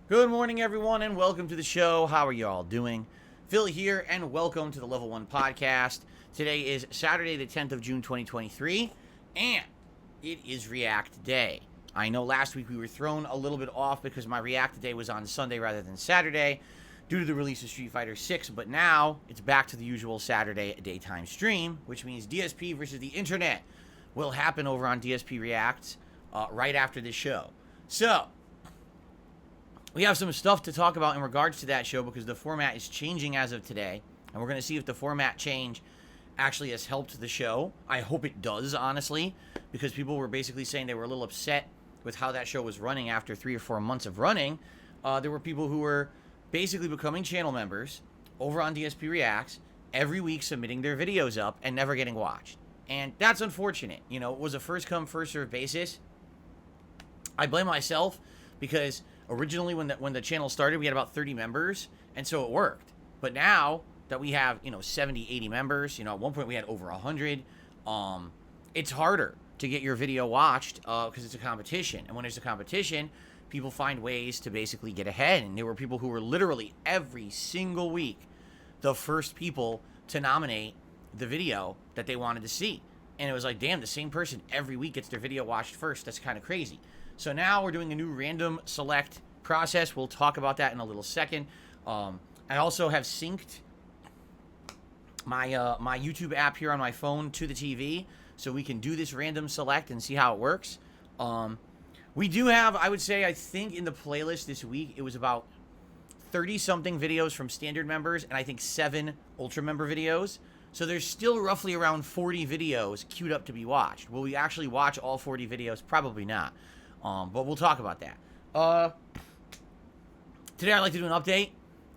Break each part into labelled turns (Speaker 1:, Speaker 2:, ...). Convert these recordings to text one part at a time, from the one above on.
Speaker 1: Good morning, everyone, and welcome to the show. How are you all doing? Phil here, and welcome to the Level 1 Podcast. Today is Saturday, the 10th of June, 2023, and it is React Day. I know last week we were thrown a little bit off because my React Day was on Sunday rather than Saturday due to the release of Street Fighter 6, but now it's back to the usual Saturday daytime stream, which means DSP versus the Internet will happen over on DSP Reacts right after this show. So, we have some stuff to talk about in regards to that show because the format is changing as of today, and we're going to see if the format change actually has helped the show. I hope it does, honestly, because people were basically saying they were a little upset with how that show was running after 3 or 4 months of running. There were people who were basically becoming channel members over on DSP Reacts every week, submitting their videos up and never getting watched. And that's unfortunate. You know, it was a first-come, first-served basis. I blame myself because originally, when the channel started, we had about 30 members, and so it worked. But now that we have, 70, 80 members, at one point we had over 100, it's harder to get your video watched because it's a competition. And when there's a competition, people find ways to basically get ahead. And there were people who were literally every single week the first people to nominate the video that they wanted to see. And it was like, damn, the same person every week gets their video watched first. That's kind of crazy. So now we're doing a new random select process. We'll talk about that in a little second. I also have synced my my YouTube app here on my phone to the TV, so we can do this random select and see how it works. We do have, I would say, I think in the playlist this week, it was about 30-something videos from standard members, and I think 7 ultra member videos. So there's still roughly around 40 videos queued up to be watched. Will we actually watch all 40 videos? Probably not. But we'll talk about that. Today I'd like to do an update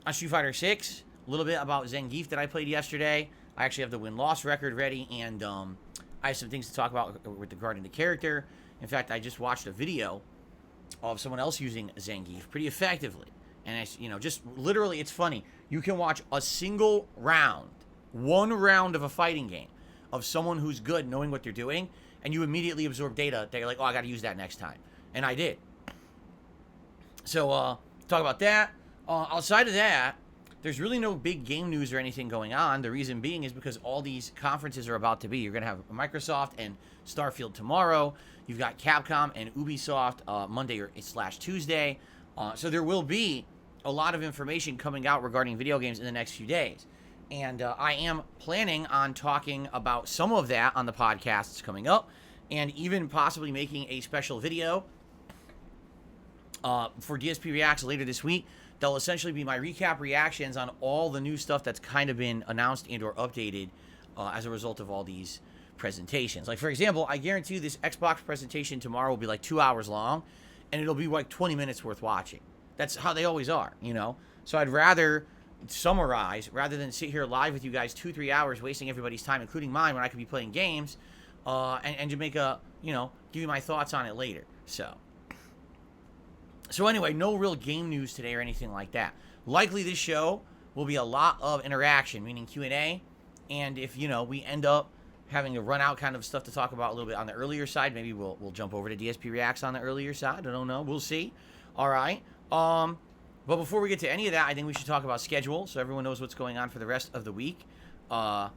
Speaker 1: on Street Fighter 6. A little bit about Zangief that I played yesterday. I actually have the win-loss record ready, and I have some things to talk about with regarding the character. In fact, I just watched a video of someone else using Zangief pretty effectively. And, just literally, it's funny. You can watch a single round, one round of a fighting game of someone who's good knowing what they're doing, and you immediately absorb data that you're like, oh, I got to use that next time. And I did. So, talk about that. Outside of that, there's really no big game news or anything going on. The reason being is because all these conferences are about to be. You're going to have Microsoft and Starfield tomorrow. You've got Capcom and Ubisoft Monday or / Tuesday. So there will be a lot of information coming out regarding video games in the next few days. And I am planning on talking about some of that on the podcasts coming up, and even possibly making a special video for DSP Reacts later this week. They'll essentially be my recap reactions on all the new stuff that's kind of been announced and or updated as a result of all these presentations. Like, for example, I guarantee you this Xbox presentation tomorrow will be like 2 hours long, and it'll be like 20 minutes worth watching. That's how they always are, So I'd rather summarize rather than sit here live with you guys 2-3 hours wasting everybody's time, including mine, when I could be playing games, and to make a, give you my thoughts on it later. So anyway, no real game news today or anything like that. likely this show will be a lot of interaction, meaning Q&A. And if, we end up having to run out kind of stuff to talk about a little bit on the earlier side, maybe we'll jump over to DSP Reacts on the earlier side. I don't know. We'll see. All right. But before we get to any of that, I think we should talk about schedule so everyone knows what's going on for the rest of the week. The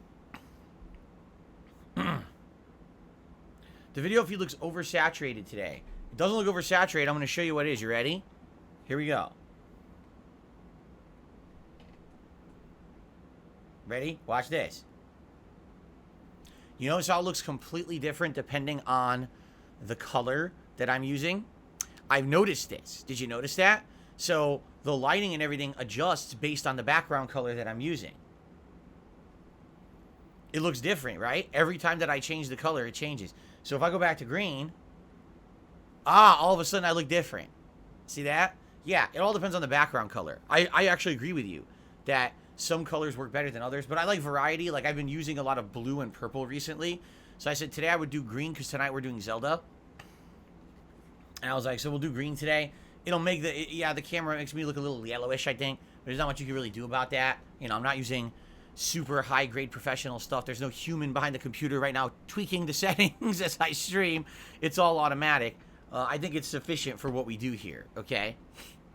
Speaker 1: video feed looks oversaturated today. It doesn't look oversaturated. I'm going to show you what it is. You ready? Here we go. Ready? Watch this. You notice how it looks completely different depending on the color that I'm using? I've noticed this. Did you notice that? So the lighting and everything adjusts based on the background color that I'm using. It looks different, right? Every time that I change the color, it changes. So if I go back to green, all of a sudden I look different. See that? Yeah, it all depends on the background color. I actually agree with you that some colors work better than others, but I like variety. Like, I've been using a lot of blue and purple recently. So I said today I would do green because tonight we're doing Zelda. And I was like, so we'll do green today. It'll make the camera makes me look a little yellowish, I think. But there's not much you can really do about that. I'm not using super high-grade professional stuff. There's no human behind the computer right now tweaking the settings as I stream. It's all automatic. I think it's sufficient for what we do here, okay?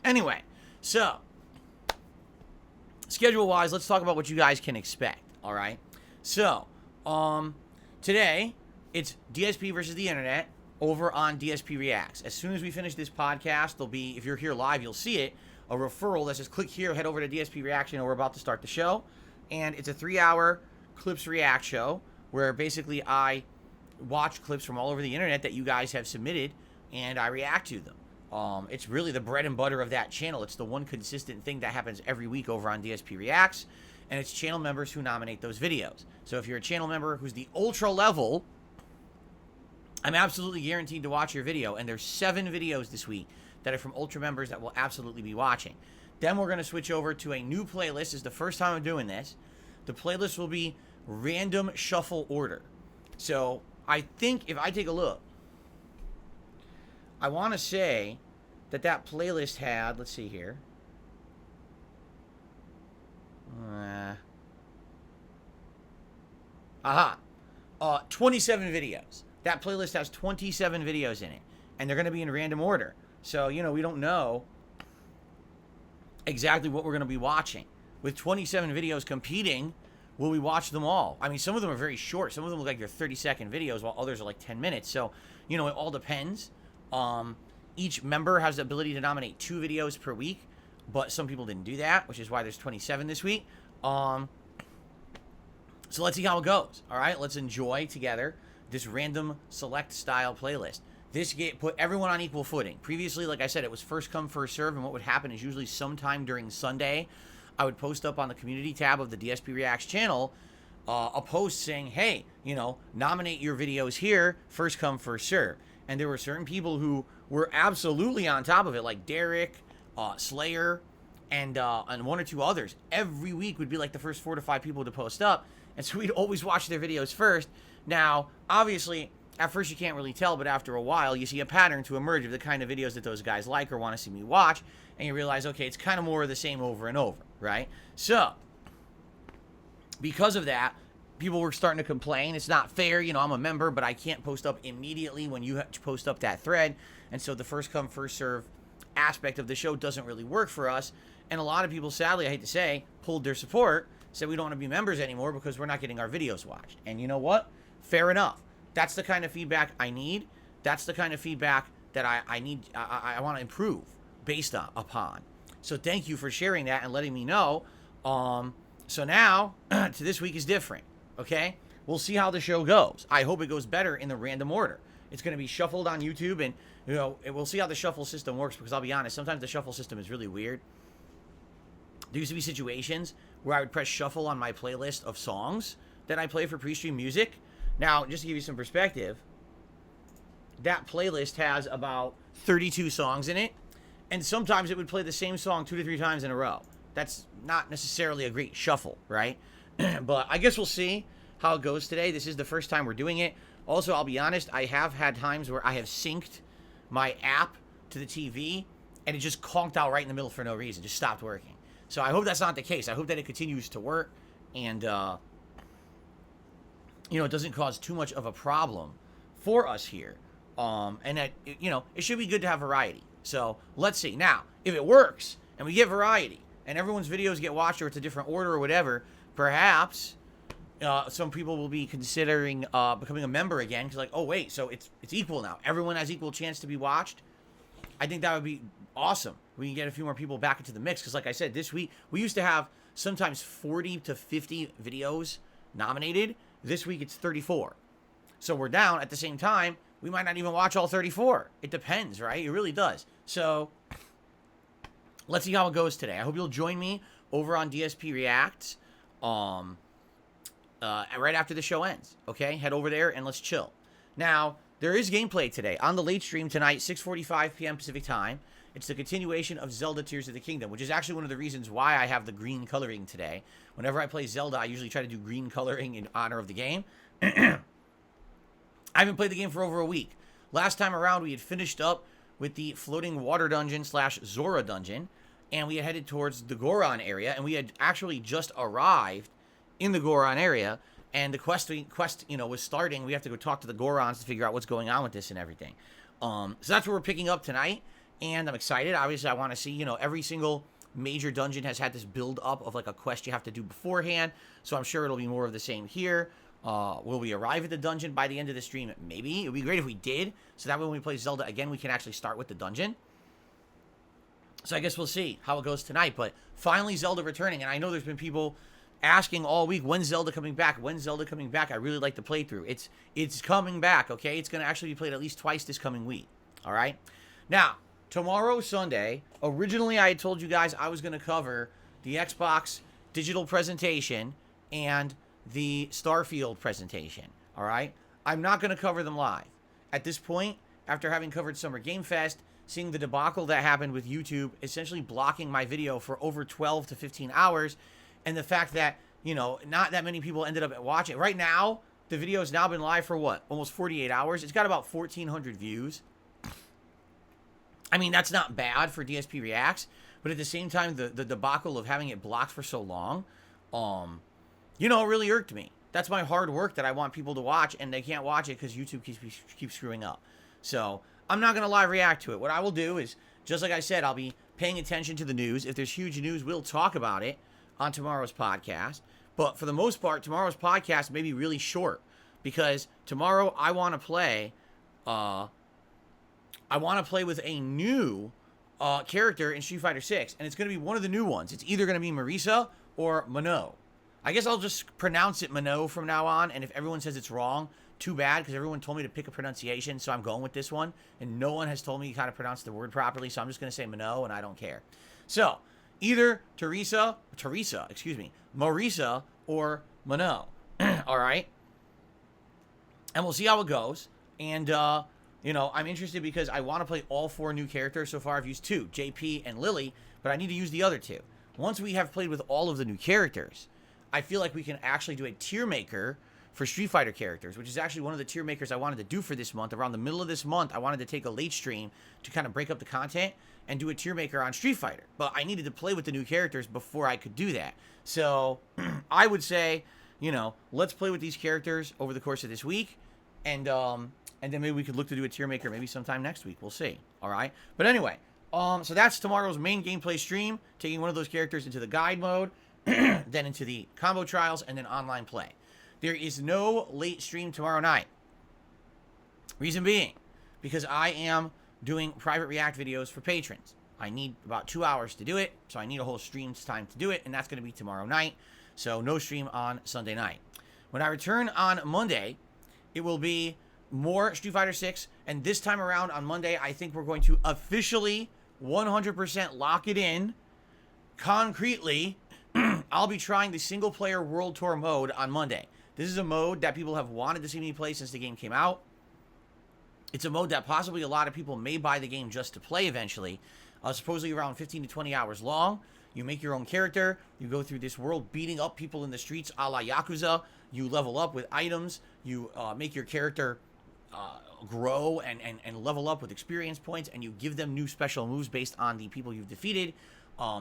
Speaker 1: Anyway, so schedule-wise, let's talk about what you guys can expect, all right? So, today, it's DSP versus the internet over on DSP Reacts. As soon as we finish this podcast, there'll be, if you're here live, you'll see it, a referral that says click here, head over to DSP Reaction, and we're about to start the show. And it's a 3-hour clips react show where basically I watch clips from all over the internet that you guys have submitted and I react to them. It's really the bread and butter of that channel. It's the one consistent thing that happens every week over on DSP Reacts, and it's channel members who nominate those videos. So if you're a channel member who's the ultra level, I'm absolutely guaranteed to watch your video, and there's 7 videos this week that are from ultra members that will absolutely be watching. Then we're going to switch over to a new playlist. This is the first time I'm doing this. The playlist will be random shuffle order. So I think if I take a look, I want to say that playlist had, let's see here. 27 videos. That playlist has 27 videos in it, and they're going to be in random order. So, we don't know exactly what we're going to be watching. With 27 videos competing, will we watch them all? I mean, some of them are very short. Some of them look like they're 30-second videos, while others are like 10 minutes. So, it all depends. Each member has the ability to nominate 2 videos per week, but some people didn't do that, which is why there's 27 this week. So let's see how it goes. All right, let's enjoy together this random select style playlist. This put everyone on equal footing. Previously, like I said, it was first come, first serve, and what would happen is usually sometime during Sunday, I would post up on the community tab of the DSP Reacts channel a post saying, hey, nominate your videos here, first come, first serve. And there were certain people who were absolutely on top of it, like Derek, Slayer, and 1 or 2 others. Every week would be like the first 4 to 5 people to post up, and so we'd always watch their videos first. Now, obviously, at first you can't really tell, but after a while, you see a pattern to emerge of the kind of videos that those guys like or want to see me watch, and you realize, okay, it's kind of more of the same over and over, right? So, because of that, people were starting to complain. It's not fair, I'm a member, but I can't post up immediately when you have to post up that thread. And so the first come, first serve aspect of the show doesn't really work for us. And a lot of people, sadly, I hate to say, pulled their support, said we don't want to be members anymore because we're not getting our videos watched. And you know what? Fair enough. That's the kind of feedback I need. That's the kind of feedback that I need, I want to improve based upon. So thank you for sharing that and letting me know. So now, to this week is different. Okay, we'll see how the show goes. I hope it goes better in the random order. It's going to be shuffled on YouTube, and we'll see how the shuffle system works, because I'll be honest, sometimes the shuffle system is really weird. There used to be situations where I would press shuffle on my playlist of songs that I play for pre-stream music. Now, just to give you some perspective, that playlist has about 32 songs in it, and sometimes it would play the same song 2 to 3 times in a row. That's not necessarily a great shuffle, right? But I guess we'll see how it goes today. This is the first time we're doing it. Also, I'll be honest, I have had times where I have synced my app to the TV, and it just conked out right in the middle for no reason. Just stopped working. So I hope that's not the case. I hope that it continues to work and, it doesn't cause too much of a problem for us here. And that, it should be good to have variety. So let's see. Now, if it works and we get variety and everyone's videos get watched or it's a different order or whatever, perhaps some people will be considering becoming a member again. Because oh, wait, so it's equal now. Everyone has equal chance to be watched. I think that would be awesome. We can get a few more people back into the mix. Because like I said, this week, we used to have sometimes 40 to 50 videos nominated. This week, it's 34. So we're down. At the same time, we might not even watch all 34. It depends, right? It really does. So let's see how it goes today. I hope you'll join me over on DSP Reacts right after the show ends. Okay? Head over there and let's chill. Now, there is gameplay today on the late stream tonight, 6:45 p.m. Pacific time. It's the continuation of Zelda Tears of the Kingdom, which is actually one of the reasons why I have the green coloring today. Whenever I play Zelda, I usually try to do green coloring in honor of the game. I haven't played the game for over a week. Last time around, we had finished up with the floating water dungeon / Zora dungeon, and we had headed towards the Goron area, and we had actually just arrived in the Goron area, and the quest was starting. We have to go talk to the Gorons to figure out what's going on with this and everything. So that's what we're picking up tonight, and I'm excited. Obviously, I want to see, every single major dungeon has had this build up of like a quest you have to do beforehand, so I'm sure it'll be more of the same here. Will we arrive at the dungeon by the end of the stream? Maybe. It would be great if we did, so that way when we play Zelda again, we can actually start with the dungeon. So I guess we'll see how it goes tonight, but finally Zelda returning, and I know there's been people asking all week, when's Zelda coming back? When's Zelda coming back? I really like the playthrough. It's coming back, okay? It's going to actually be played at least twice this coming week, all right? Now, tomorrow, Sunday, originally I had told you guys I was going to cover the Xbox digital presentation and the Starfield presentation, all right? I'm not going to cover them live. At this point, after having covered Summer Game Fest, seeing the debacle that happened with YouTube essentially blocking my video for over 12 to 15 hours, and the fact that, not that many people ended up watching. Right now, the video has now been live for what? Almost 48 hours. It's got about 1,400 views. I mean, that's not bad for DSP Reacts, but at the same time, the debacle of having it blocked for so long, it really irked me. That's my hard work that I want people to watch, and they can't watch it because YouTube keeps screwing up. So I'm not going to live react to it. What I will do is, just like I said, I'll be paying attention to the news. If there's huge news, we'll talk about it on tomorrow's podcast. But for the most part, tomorrow's podcast may be really short because tomorrow I want to play with a new character in Street Fighter 6, and it's going to be one of the new ones. It's either going to be Marisa or Mano. I guess I'll just pronounce it Mano from now on, and if everyone says it's wrong, too bad, because everyone told me to pick a pronunciation, so I'm going with this one, and no one has told me how to pronounce the word properly, so I'm just going to say Mano, and I don't care. So, either Marisa or Mano, all right? And we'll see how it goes, and, I'm interested because I want to play all 4 new characters. So far, I've used 2, JP and Lily, but I need to use the other 2. Once we have played with all of the new characters, I feel like we can actually do a tier maker for Street Fighter characters, which is actually one of the tier makers I wanted to do for this month. Around the middle of this month, I wanted to take a late stream to kind of break up the content and do a tier maker on Street Fighter. But I needed to play with the new characters before I could do that. So I would say, let's play with these characters over the course of this week, and then maybe we could look to do a tier maker maybe sometime next week. We'll see. All right. But anyway, so that's tomorrow's main gameplay stream, taking one of those characters into the guide mode, then into the combo trials, and then online play. There is no late stream tomorrow night. Reason being, because I am doing private react videos for patrons. I need about 2 hours to do it, so I need a whole stream's time to do it, and that's going to be tomorrow night. So no stream on Sunday night. When I return on Monday, it will be more Street Fighter 6, and this time around on Monday, I think we're going to officially 100% lock it in concretely. I'll be trying the single-player World Tour mode on Monday. This is a mode that people have wanted to see me play since the game came out. It's a mode that possibly a lot of people may buy the game just to play eventually. Supposedly around 15 to 20 hours long. You make your own character. You go through this world beating up people in the streets a la Yakuza. You level up with items. You make your character grow and level up with experience points. And you give them new special moves based on the people you've defeated.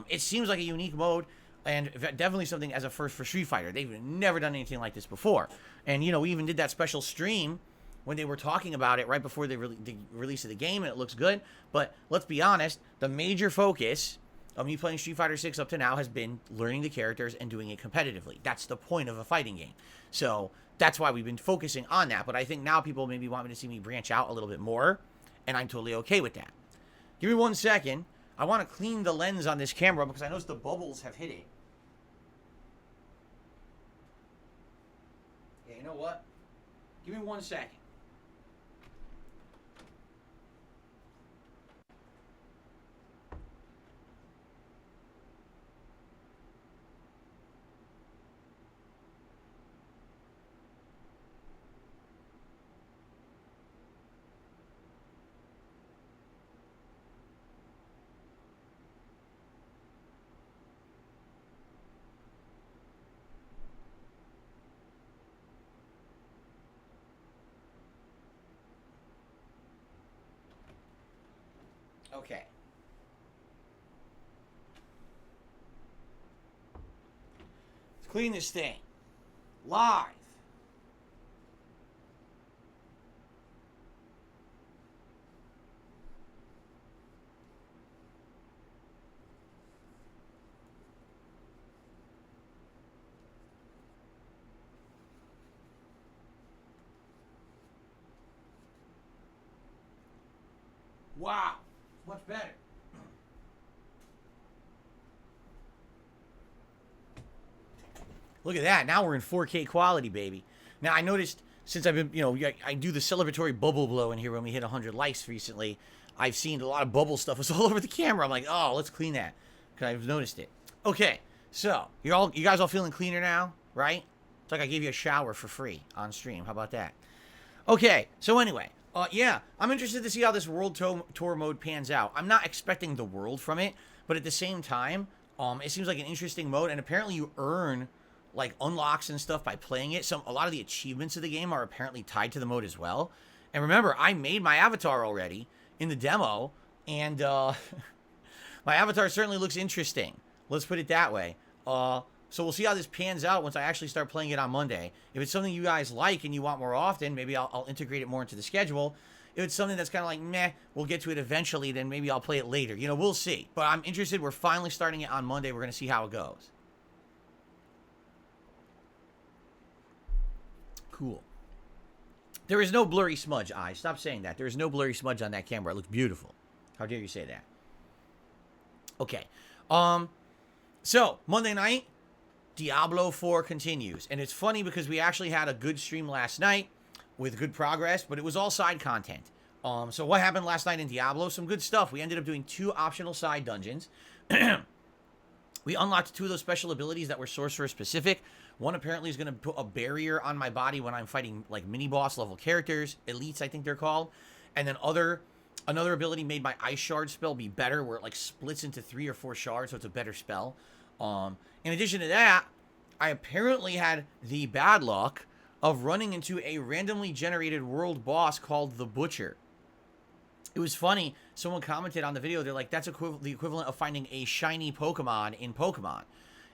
Speaker 1: It seems like a unique mode, and definitely something as a first for Street Fighter. They've never done anything like this before. And, you know, we even did that special stream when they were talking about it right before the release of the game, and it looks good. But let's be honest, the major focus of me playing Street Fighter 6 up to now has been learning the characters and doing it competitively. That's the point of a fighting game. So that's why we've been focusing on that. But I think now people maybe want me to see me branch out a little bit more, and I'm totally okay with that. Give me 1 second. I want to clean the lens on this camera because I noticed the bubbles have hit it. Yeah, you know what? Give me 1 second. Okay. Let's clean this thing. Live. Wow. Much better. Look at that. Now we're in 4K quality, baby. Now, I noticed since I've been, you know, I do the celebratory bubble blow in here when we hit 100 likes recently. I've seen a lot of bubble stuff. It's all over the camera. I'm like, oh, let's clean that. Because I've noticed it. Okay. So, you guys all feeling cleaner now, right? It's like I gave you a shower for free on stream. How about that? Okay. So, anyway. Yeah, I'm interested to see how this World Tour mode pans out. I'm not expecting the world from it, but at the same time, it seems like an interesting mode, and apparently you earn, like, unlocks and stuff by playing it. A lot of the achievements of the game are apparently tied to the mode as well. And remember, I made my avatar already in the demo, and, my avatar certainly looks interesting. Let's put it that way. So we'll see how this pans out once I actually start playing it on Monday. If it's something you guys like and you want more often, maybe I'll integrate it more into the schedule. If it's something that's kind of like, meh, we'll get to it eventually, then maybe I'll play it later. You know, we'll see. But I'm interested. We're finally starting it on Monday. We're going to see how it goes. Cool. There is no blurry smudge, eyes. Stop saying that. There is no blurry smudge on that camera. It looks beautiful. How dare you say that? Okay. So, Monday night, Diablo 4 continues. And it's funny because we actually had a good stream last night with good progress, but it was all side content. So what happened last night in Diablo? Some good stuff. We ended up doing 2 optional side dungeons. We unlocked 2 of those special abilities that were sorcerer specific. One apparently is going to put a barrier on my body when I'm fighting like mini boss level characters, elites I think they're called. And then another ability made my ice shard spell be better, where it like splits into 3 or 4 shards, so it's a better spell. In addition to that, I apparently had the bad luck of running into a randomly generated world boss called the Butcher. It was funny. Someone commented on the video. They're like, that's the equivalent of finding a shiny Pokemon in Pokemon.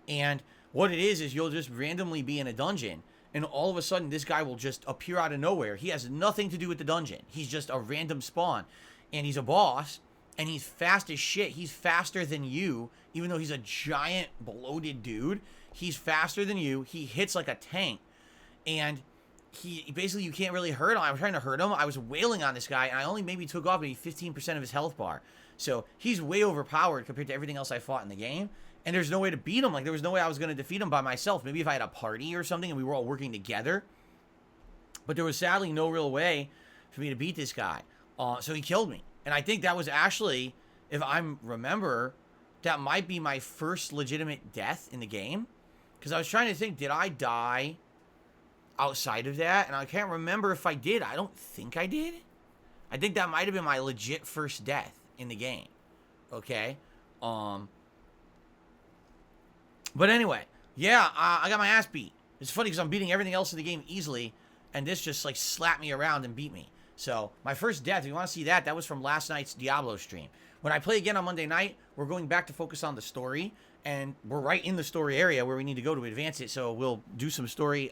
Speaker 1: And what it is you'll just randomly be in a dungeon, and all of a sudden this guy will just appear out of nowhere. He has nothing to do with the dungeon. He's just a random spawn. And he's a boss, and he's fast as shit. He's faster than you, even though he's a giant, bloated dude. He's faster than you. He hits like a tank. And he basically, you can't really hurt him. I was trying to hurt him. I was wailing on this guy, and I only maybe took off maybe 15% of his health bar. So he's way overpowered compared to everything else I fought in the game. And there's no way to beat him. Like, there was no way I was going to defeat him by myself. Maybe if I had a party or something and we were all working together. But there was sadly no real way for me to beat this guy. So he killed me. And I think that was actually, if I remember, that might be my first legitimate death in the game. Because I was trying to think, did I die outside of that? And I can't remember if I did. I don't think I did. I think that might have been my legit first death in the game. Okay? But anyway, yeah, I got my ass beat. It's funny because I'm beating everything else in the game easily, and this just, like, slapped me around and beat me. So my first death, if you want to see that, that was from last night's Diablo stream. When I play again on Monday night, we're going back to focus on the story, and we're right in the story area where we need to go to advance it. So we'll do some story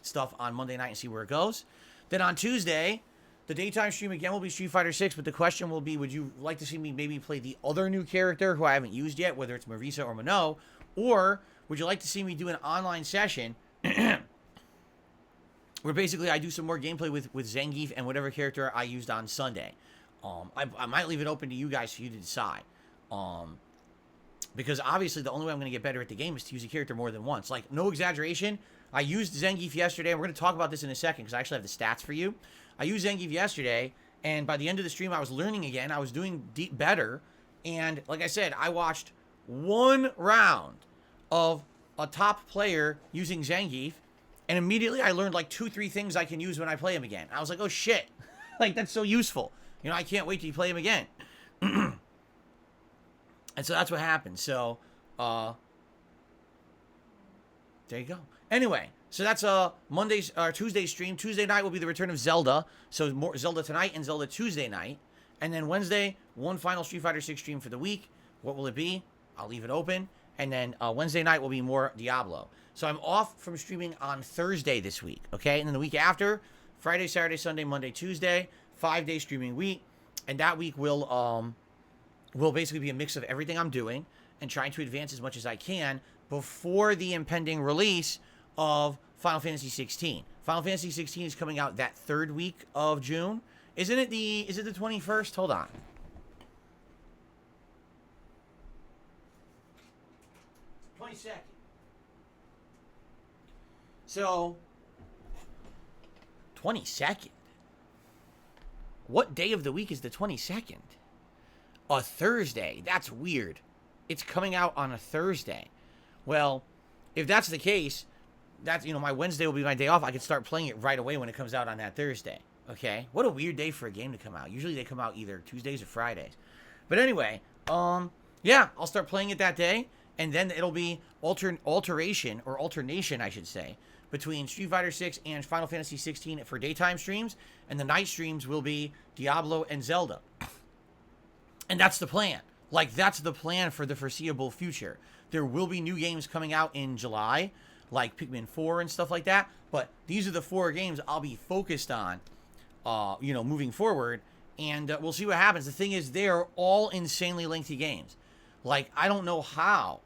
Speaker 1: stuff on Monday night and see where it goes. Then on Tuesday, the daytime stream again will be Street Fighter 6, but the question will be, would you like to see me maybe play the other new character who I haven't used yet, whether it's Marisa or Minot, or would you like to see me do an online session where basically I do some more gameplay with Zangief and whatever character I used on Sunday? I might leave it open to you guys for you to decide. Because obviously the only way I'm going to get better at the game is to use a character more than once. Like, no exaggeration, I used Zangief yesterday, and we're going to talk about this in a second because I actually have the stats for you. I used Zangief yesterday, and by the end of the stream, I was learning again. I was doing better, and like I said, I watched one round of a top player using Zangief, and immediately I learned like 2-3 things I can use when I play him again. I was like, oh shit, like that's so useful. You know, I can't wait to play him again. And so that's what happened. So, there you go. Anyway, so that's Monday's or Tuesday's stream. Tuesday night will be the return of Zelda. So more Zelda tonight and Zelda Tuesday night. And then Wednesday, one final Street Fighter 6 stream for the week. What will it be? I'll leave it open. And then Wednesday night will be more Diablo. So I'm off from streaming on Thursday this week, okay? And then the week after, Friday, Saturday, Sunday, Monday, Tuesday, 5-day streaming week. And that week will basically be a mix of everything I'm doing and trying to advance as much as I can before the impending release of Final Fantasy 16. Final Fantasy 16 is coming out that third week of June. Is it the 21st? Hold on. So, 22nd. What day of the week is the 22nd? A Thursday. That's weird. It's coming out on a Thursday. Well, if that's the case, that's, you know, my Wednesday will be my day off. I can start playing it right away when it comes out on that Thursday. Okay? What a weird day for a game to come out. Usually they come out either Tuesdays or Fridays. But anyway, yeah, I'll start playing it that day, and then it'll be alternation, I should say, between Street Fighter 6 and Final Fantasy 16 for daytime streams, and the night streams will be Diablo and Zelda. And that's the plan. Like, that's the plan for the foreseeable future. There will be new games coming out in July, like Pikmin 4 and stuff like that, but these are the 4 games I'll be focused on, you know, moving forward, and we'll see what happens. The thing is, they're all insanely lengthy games. Like, I don't know how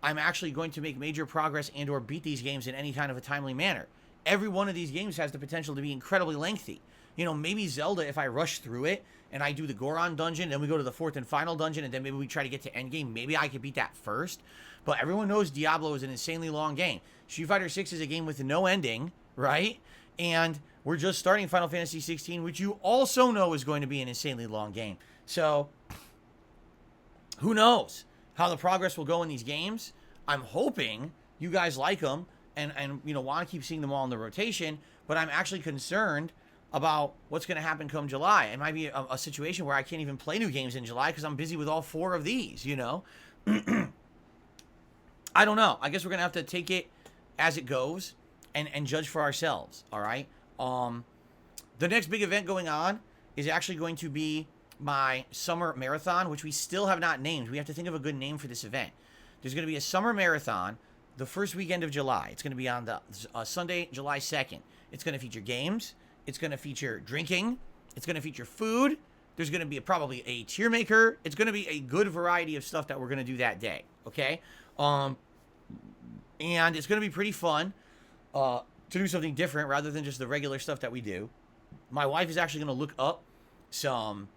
Speaker 1: I'm actually going to make major progress and or beat these games in any kind of a timely manner. Every one of these games has the potential to be incredibly lengthy. You know, maybe Zelda, if I rush through it and I do the Goron dungeon, then we go to the 4th and final dungeon, and then maybe we try to get to endgame, maybe I could beat that first. But everyone knows Diablo is an insanely long game. Street Fighter 6 is a game with no ending, right? And we're just starting Final Fantasy 16, which you also know is going to be an insanely long game. So, who knows how the progress will go in these games? I'm hoping you guys like them and you know, want to keep seeing them all in the rotation, but I'm actually concerned about what's going to happen come July. It might be a situation where I can't even play new games in July because I'm busy with all 4 of these, you know? I don't know. I guess we're going to have to take it as it goes and judge for ourselves, all right? The next big event going on is actually going to be my summer marathon, which we still have not named. We have to think of a good name for this event. There's going to be a summer marathon the first weekend of July. It's going to be on the Sunday, July 2nd. It's going to feature games. It's going to feature drinking. It's going to feature food. There's going to be probably a tier maker. It's going to be a good variety of stuff that we're going to do that day, okay? And it's going to be pretty fun to do something different rather than just the regular stuff that we do. My wife is actually going to look up some...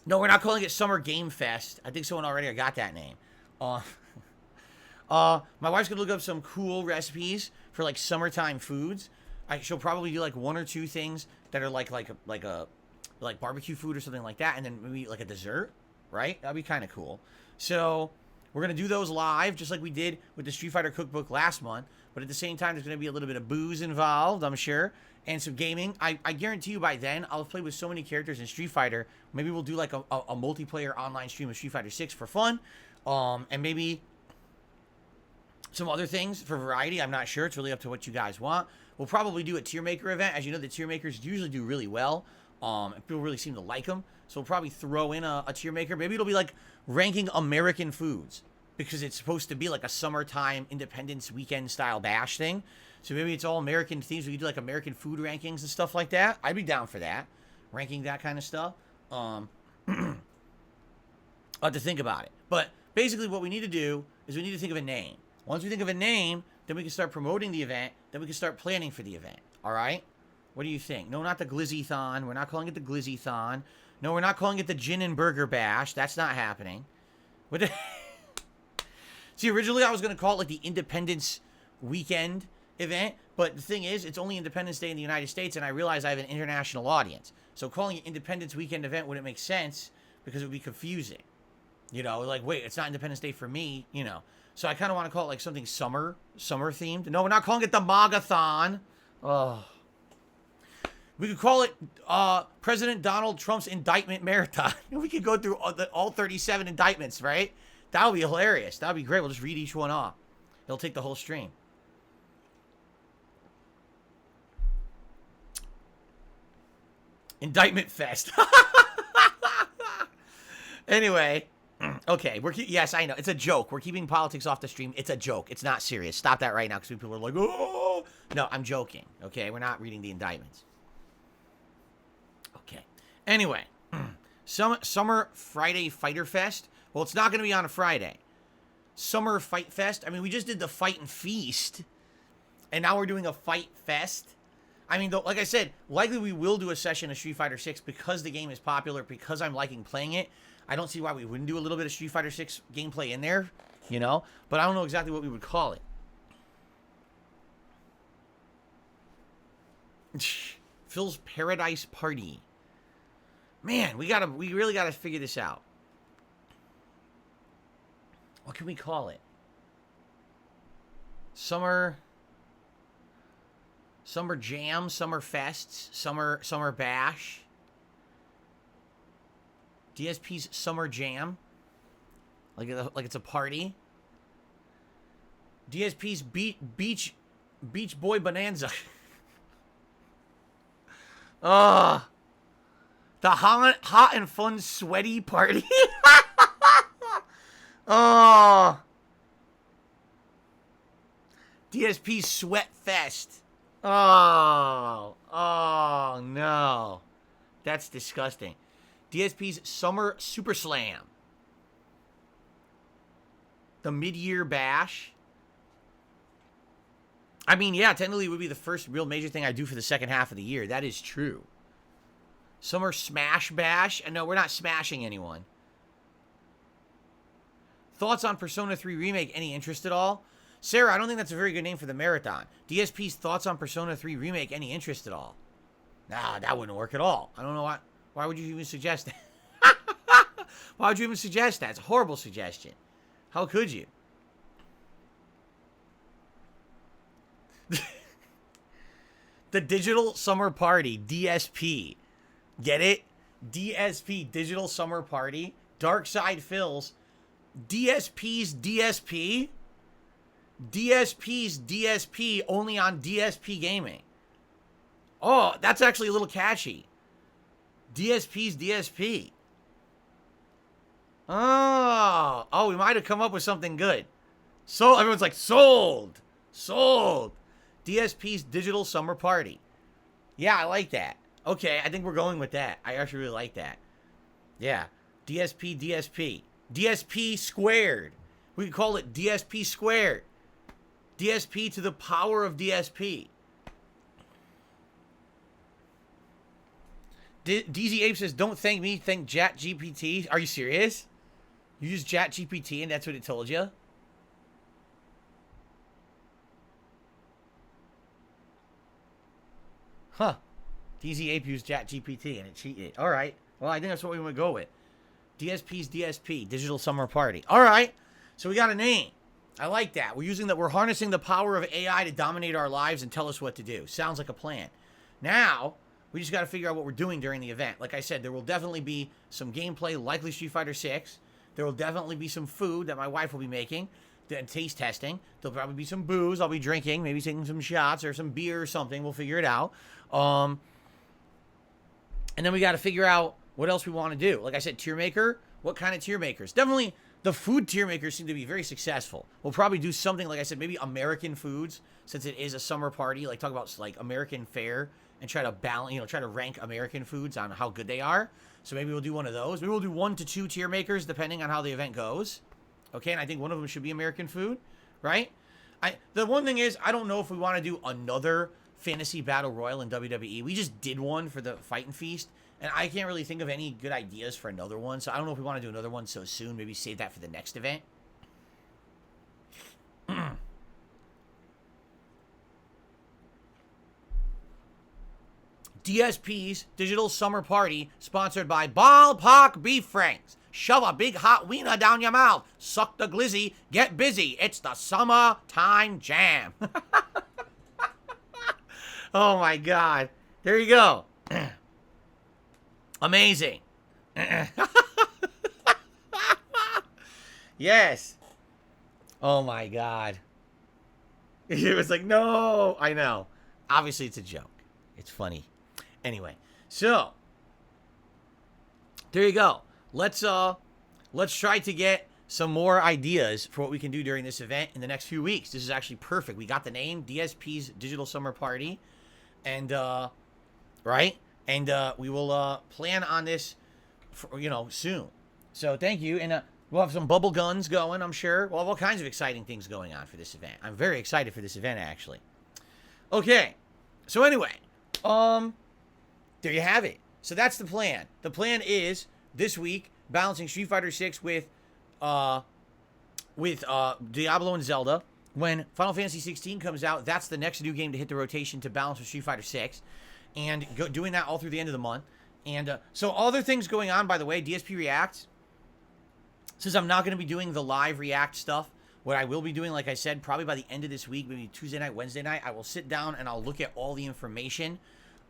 Speaker 1: No, we're not calling it Summer Game Fest. I think someone already got that name. My wife's going to look up some cool recipes for, like, summertime foods. She'll probably do, like, 1 or 2 things that are like barbecue food or something like that, and then maybe, like, a dessert, right? That'd be kind of cool. So we're going to do those live, just like we did with the Street Fighter cookbook last month, but at the same time, there's going to be a little bit of booze involved, I'm sure, and some gaming. I guarantee you by then, I'll have played with so many characters in Street Fighter, maybe we'll do, like, a multiplayer online stream of Street Fighter 6 for fun, and maybe some other things for variety. I'm not sure. It's really up to what you guys want. We'll probably do a tier maker event. As you know, the tier makers usually do really well. And people really seem to like them. So we'll probably throw in a tier maker. Maybe it'll be like ranking American foods, because it's supposed to be like a summertime Independence Weekend style bash thing. So maybe it's all American themes. We could do like American food rankings and stuff like that. I'd be down for that. Ranking that kind of stuff. I'll have to think about it. But basically what we need to do is we need to think of a name. Once we think of a name, then we can start promoting the event. Then we can start planning for the event. All right? What do you think? No, not the Glizzy-thon. We're not calling it the Glizzy-thon. No, we're not calling it the Gin and Burger Bash. That's not happening. What the... See, originally I was going to call it like the Independence Weekend event. But the thing is, it's only Independence Day in the United States, and I realize I have an international audience. So calling it Independence Weekend event wouldn't make sense because it would be confusing. You know, like, wait, it's not Independence Day for me, you know. So I kind of want to call it like something summer themed. No, we're not calling it the MAGA-thon. Oh. We could call it President Donald Trump's indictment marathon. We could go through all 37 indictments, right? That would be hilarious. That would be great. We'll just read each one off. It'll take the whole stream. Indictment Fest. Anyway, okay. Yes, I know. It's a joke. We're keeping politics off the stream. It's a joke. It's not serious. Stop that right now, because people are like, oh. No, I'm joking. Okay, we're not reading the indictments. Okay. Anyway, Summer Friday Fighter Fest. Well, it's not going to be on a Friday. Summer Fight Fest. I mean, we just did the Fight and Feast, and now we're doing a Fight Fest. I mean, like I said, likely we will do a session of Street Fighter 6 because the game is popular, because I'm liking playing it. I don't see why we wouldn't do a little bit of Street Fighter 6 gameplay in there, you know? But I don't know exactly what we would call it. Phil's Paradise Party. Man, we really gotta figure this out. What can we call it? Summer Jam, Summer Fests, Summer Bash. DSP's Summer Jam. Like it's a party. DSP's Beach Boy Bonanza. The hot and fun sweaty party. DSP Sweat Fest. Oh no. That's disgusting. DSP's Summer Super Slam. The Mid-Year Bash. I mean, yeah, technically it would be the first real major thing I do for the second half of the year. That is true. Summer Smash Bash. And no, we're not smashing anyone. Thoughts on Persona 3 Remake? Any interest at all? Sarah, I don't think that's a very good name for the marathon. DSP's Thoughts on Persona 3 Remake? Any interest at all? Nah, that wouldn't work at all. I don't know why. Why would you even suggest that? Why would you even suggest that? It's a horrible suggestion. How could you? The Digital Summer Party, DSP. Get it? DSP, Digital Summer Party. Dark Side Phil's. DSP's DSP. DSP's DSP only on DSPGaming. Oh, that's actually a little catchy. DSP's DSP. Oh, we might have come up with something good. So everyone's like, sold. DSP's Digital Summer Party. Yeah, I like that. Okay, I think we're going with that. I actually really like that. Yeah. DSP. DSP squared. We could call it DSP squared. DSP to the power of DSP. DZ Ape says, don't thank me, thank ChatGPT. Are you serious? You use ChatGPT and that's what it told you? Huh. DZ Ape used ChatGPT and it cheated. All right. Well, I think that's what we would go with. DSP's DSP, Digital Summer Party. All right. So we got a name. I like that. We're harnessing the power of AI to dominate our lives and tell us what to do. Sounds like a plan. Now, we just got to figure out what we're doing during the event. Like I said, there will definitely be some gameplay, likely Street Fighter 6. There will definitely be some food that my wife will be making. taste testing. There'll probably be some booze I'll be drinking, maybe taking some shots or some beer or something. We'll figure it out. And then we got to figure out what else we want to do. Like I said, tier maker. What kind of tier makers? Definitely the food tier makers seem to be very successful. We'll probably do something, like I said, maybe American foods, since it is a summer party. Like talk about like American fare and try to balance, try to rank American foods on how good they are. So maybe we'll do one of those. Maybe we'll do 1 to 2 tier makers depending on how the event goes. Okay, and I think one of them should be American food, right? The one thing is, I don't know if we want to do another fantasy battle royal in WWE. We just did one for the Fight and Feast, and I can't really think of any good ideas for another one. So I don't know if we want to do another one so soon. Maybe save that for the next event. DSP's Digital Summer Party, sponsored by Ballpark Beef Franks. Shove a big hot wiener down your mouth. Suck the glizzy. Get busy. It's the summertime jam. Oh my God. There you go. Amazing. Yes. Oh my God. It was like, no. I know. Obviously, it's a joke. It's funny. Anyway, so there you go. Let's try to get some more ideas for what we can do during this event in the next few weeks. This is actually perfect. We got the name, DSP's Digital Summer Party, and right, and we will plan on this, for, soon. So thank you, and we'll have some bubble guns going. I'm sure we'll have all kinds of exciting things going on for this event. I'm very excited for this event, actually. Okay, so anyway, there you have it. So that's the plan. The plan is this week balancing Street Fighter 6 with Diablo and Zelda. When Final Fantasy 16 comes out, that's the next new game to hit the rotation to balance with Street Fighter 6, and doing that all through the end of the month. And so other things going on, by the way, DSP React. Since I'm not going to be doing the live React stuff, what I will be doing, like I said, probably by the end of this week, maybe Tuesday night, Wednesday night, I will sit down and I'll look at all the information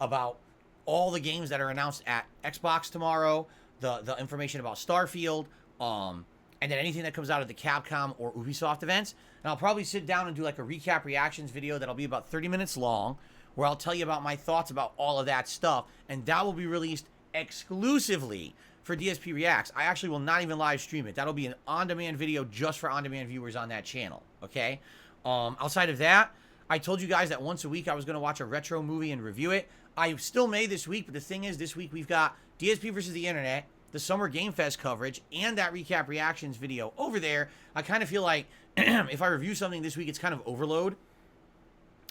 Speaker 1: about all the games that are announced at Xbox tomorrow, the information about Starfield, and then anything that comes out of the Capcom or Ubisoft events. And I'll probably sit down and do like a recap reactions video that'll be about 30 minutes long, where I'll tell you about my thoughts about all of that stuff, and that will be released exclusively for DSP Reacts. I actually will not even live stream it. That'll be an on-demand video just for on-demand viewers on that channel, okay? Outside of that, I told you guys that once a week I was going to watch a retro movie and review it. I still may this week, but the thing is, this week we've got DSP versus the Internet, the Summer Game Fest coverage, and that recap reactions video over there. I kind of feel like if I review something this week, it's kind of overload,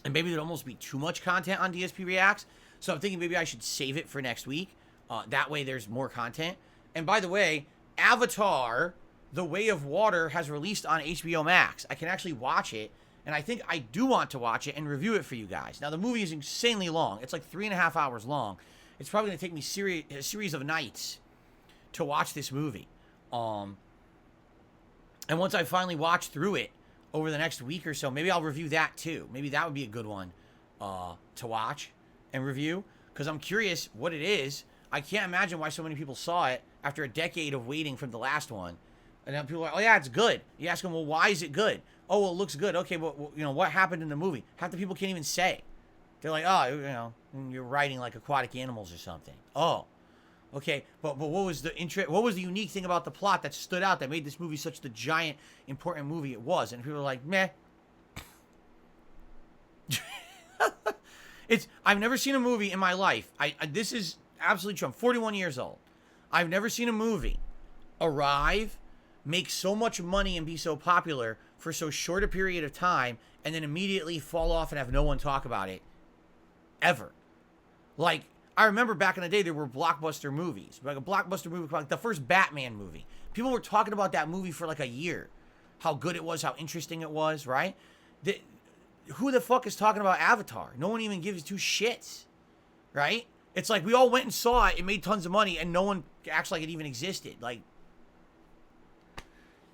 Speaker 1: and maybe there'd almost be too much content on DSP Reacts. So I'm thinking maybe I should save it for next week. That way there's more content. And by the way, Avatar, The Way of Water has released on HBO Max. I can actually watch it, and I think I do want to watch it and review it for you guys. Now, the movie is insanely long. It's like 3.5 hours long. It's probably going to take me a series of nights to watch this movie. And once I finally watch through it over the next week or so, maybe I'll review that too. Maybe that would be a good one to watch and review, because I'm curious what it is. I can't imagine why so many people saw it after a decade of waiting from the last one. And then people are like, oh yeah, it's good. You ask them, well, why is it good? Oh, well, it looks good. Okay, but what happened in the movie? Half the people can't even say. They're like, oh, you're writing like aquatic animals or something. Oh, okay. But what was the what was the unique thing about the plot that stood out that made this movie such the giant important movie it was? And people are like, meh. I've never seen a movie in my life. This is absolutely true. I'm 41 years old. I've never seen a movie arrive, make so much money, and be so popular for so short a period of time, and then immediately fall off and have no one talk about it ever. Like, I remember back in the day, there were blockbuster movies. Like a blockbuster movie, like the first Batman movie. People were talking about that movie for like a year. How good it was, how interesting it was, right? Who the fuck is talking about Avatar? No one even gives two shits, right? It's like we all went and saw it, it made tons of money, and no one acts like it even existed. Like,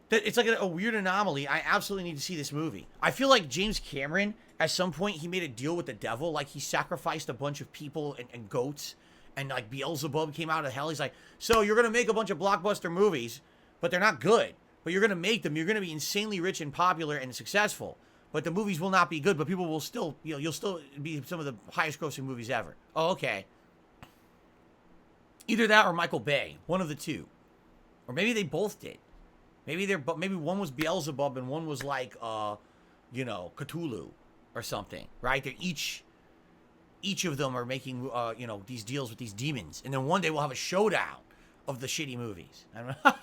Speaker 1: it's like a weird anomaly. I absolutely need to see this movie. I feel like James Cameron, at some point, he made a deal with the devil. Like, he sacrificed a bunch of people and goats, and like Beelzebub came out of hell. He's like, so you're going to make a bunch of blockbuster movies, but they're not good. but you're going to make them. You're going to be insanely rich and popular and successful. But the movies will not be good, but people will still, you'll still be some of the highest grossing movies ever. Oh, okay. Either that or Michael Bay, one of the two. Or maybe they both did. Maybe one was Beelzebub and one was like, Cthulhu or something, right? They're each of them are making, these deals with these demons. And then one day we'll have a showdown of the shitty movies. I don't know.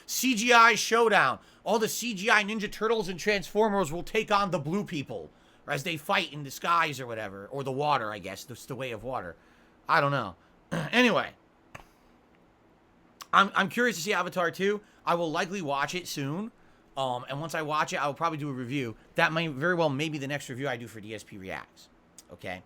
Speaker 1: CGI showdown. All the CGI Ninja Turtles and Transformers will take on the blue people as they fight in the skies or whatever. Or the water, I guess. That's the way of water. I don't know. Anyway. I'm curious to see Avatar 2. I will likely watch it soon. And once I watch it, I will probably do a review. That might very well maybe the next review I do for DSP Reacts. Okay?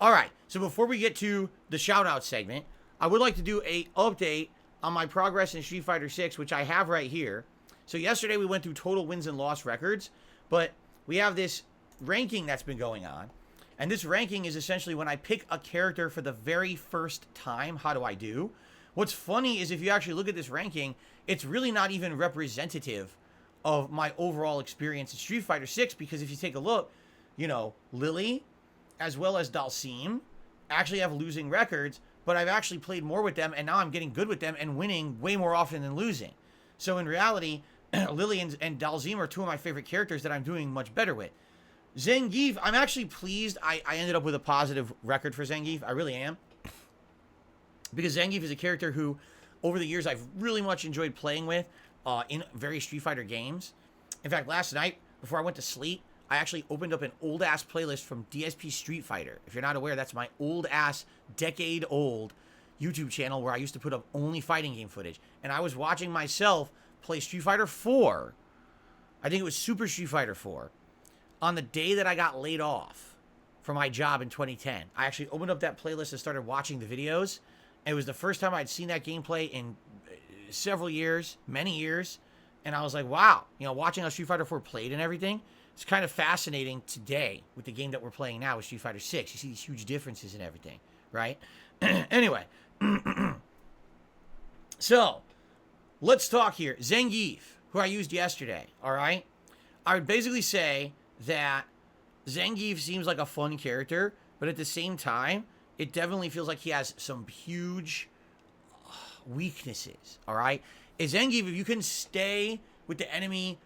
Speaker 1: Alright. So before we get to the shout-out segment, I would like to do a update on my progress in Street Fighter 6, which I have right here. So yesterday we went through total wins and loss records, but we have this ranking that's been going on. And this ranking is essentially when I pick a character for the very first time, how do I do? What's funny is if you actually look at this ranking, it's really not even representative of my overall experience in Street Fighter 6, because if you take a look, Lily as well as Dalsim actually have losing records, but I've actually played more with them, and now I'm getting good with them and winning way more often than losing. So in reality, Lily and Dalsim are two of my favorite characters that I'm doing much better with. Zangief, I'm actually pleased I ended up with a positive record for Zangief. I really am. Because Zangief is a character who, over the years, I've really much enjoyed playing with in various Street Fighter games. In fact, last night, before I went to sleep, I actually opened up an old-ass playlist from DSP Street Fighter. If you're not aware, that's my old-ass, decade-old YouTube channel where I used to put up only fighting game footage. And I was watching myself play Street Fighter 4. I think it was Super Street Fighter 4. On the day that I got laid off from my job in 2010. I actually opened up that playlist and started watching the videos. And it was the first time I'd seen that gameplay in several years, many years. And I was like, wow. Watching how Street Fighter 4 played and everything. It's kind of fascinating today with the game that we're playing now with Street Fighter 6. You see these huge differences and everything, right? Anyway. So, let's talk here. Zangief, who I used yesterday, all right? I would basically say that Zangief seems like a fun character, but at the same time, it definitely feels like he has some huge weaknesses, all right? Zangief, if you can stay with the enemy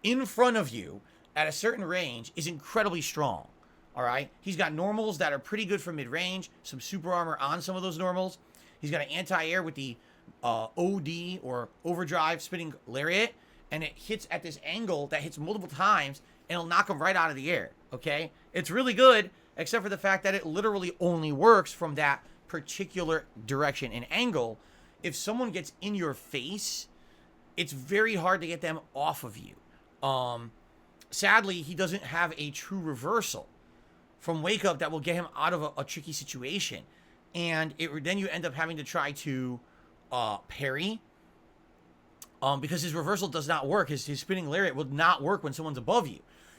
Speaker 1: in front of you at a certain range, is incredibly strong, all right? He's got normals that are pretty good for mid-range, some super armor on some of those normals. He's got an anti-air with the OD, or overdrive spinning lariat, and it hits at this angle that hits multiple times, and it'll knock him right out of the air, okay? It's really good, except for the fact that it literally only works from that particular direction and angle. If someone gets in your face, it's very hard to get them off of you. Sadly, he doesn't have a true reversal from Wake Up that will get him out of a tricky situation. And then you end up having to try to parry. Because his reversal does not work. His spinning lariat will not work when someone's above you.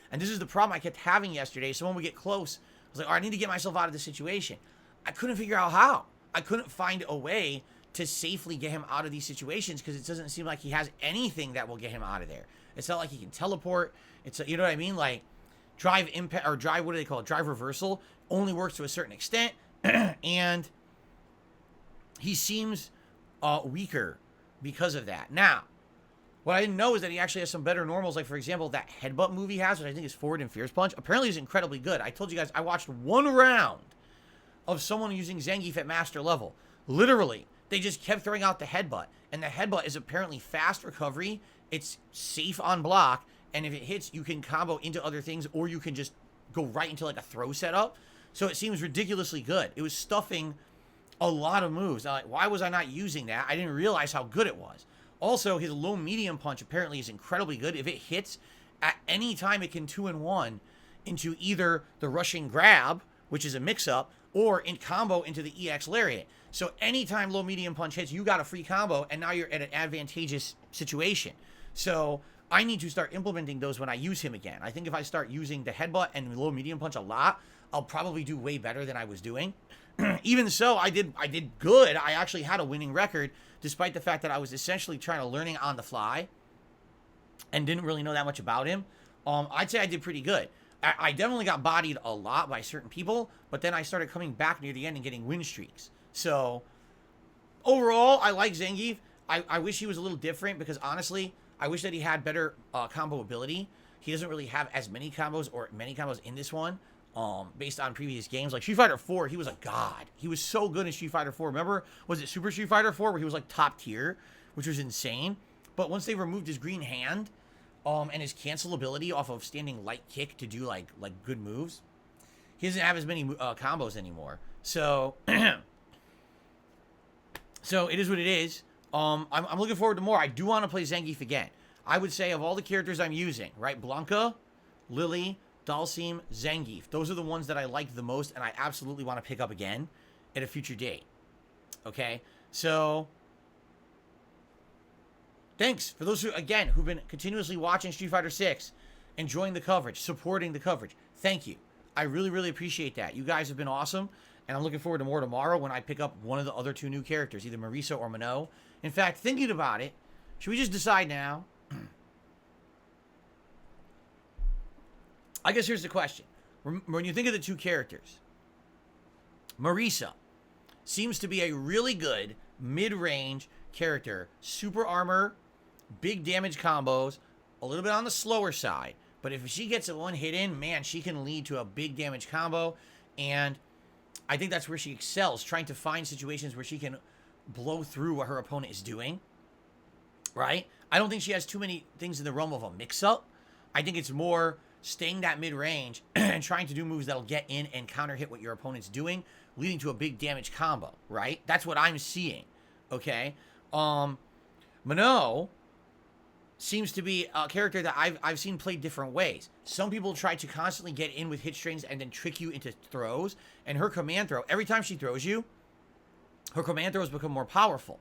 Speaker 1: And this is the problem I kept having yesterday. Someone would get close. I was like, I need to get myself out of this situation. I couldn't figure out how. I couldn't find a way to safely get him out of these situations because it doesn't seem like he has anything that will get him out of there. It's not like he can teleport. It's, you know what I mean? Like, drive impact, or drive, what do they call it? Drive reversal only works to a certain extent. And he seems weaker because of that. Now, what I didn't know is that he actually has some better normals. Like, for example, that headbutt move he has, which I think is forward and fierce punch, apparently is incredibly good. I told you guys, I watched one round of someone using Zangief at master level. Literally, they just kept throwing out the headbutt. And the headbutt is apparently fast recovery. It's safe on block. And if it hits, you can combo into other things, or you can just go right into like a throw setup. So it seems ridiculously good. It was stuffing a lot of moves. Now, like, why was I not using that? I didn't realize how good it was. Also, his low medium punch apparently is incredibly good. If it hits at any time, it can 2-in-1 into either the rushing grab, which is a mix-up, or in combo into the EX lariat. So anytime low medium punch hits, you got a free combo, and now you're at an advantageous situation. So I need to start implementing those when I use him again. I think if I start using the headbutt and low medium punch a lot, I'll probably do way better than I was doing. Even so, I did good. I actually had a winning record, despite the fact that I was essentially trying to learning on the fly. and didn't really know that much about him, I'd say I did pretty good. I definitely got bodied a lot by certain people, but then I started coming back near the end and getting win streaks. So, overall, I like Zangief. I wish he was a little different because, honestly, I wish that he had better combo ability. He doesn't really have as many combos or many combos in this one, based on previous games. Like Street Fighter 4, he was a god. He was so good in Street Fighter 4. Remember, was it Super Street Fighter 4 where he was like top tier, which was insane? But once they removed his green hand, and his cancel ability off of standing light kick to do like good moves, he doesn't have as many combos anymore. So, so it is what it is. I'm looking forward to more. I do want to play Zangief again. I would say of all the characters I'm using, right, Blanca, Lily, Dalsim, Zangief. Those are the ones that I like the most, and I absolutely want to pick up again at a future date. Okay, so thanks for those who, again, who've been continuously watching Street Fighter 6, enjoying the coverage, supporting the coverage. Thank you. I really, really appreciate that. You guys have been awesome, and I'm looking forward to more tomorrow when I pick up one of the other 2 new characters, either Marisa or Minot. In fact, thinking about it, should we just decide now? I guess here's the question. When you think of the 2 characters, Marisa seems to be a really good mid-range character. Super armor, big damage combos, a little bit on the slower side. But if she gets a one hit in, man, she can lead to a big damage combo. And I think that's where she excels, trying to find situations where she can blow through what her opponent is doing. Right? I don't think she has too many things in the realm of a mix-up. I think it's more staying that mid-range and trying to do moves that'll get in and counter-hit what your opponent's doing, leading to a big damage combo, right? That's what I'm seeing, okay? Minot seems to be a character that I've seen played different ways. Some people try to constantly get in with hit strings and then trick you into throws, and her command throw, every time she throws you, her command throws become more powerful.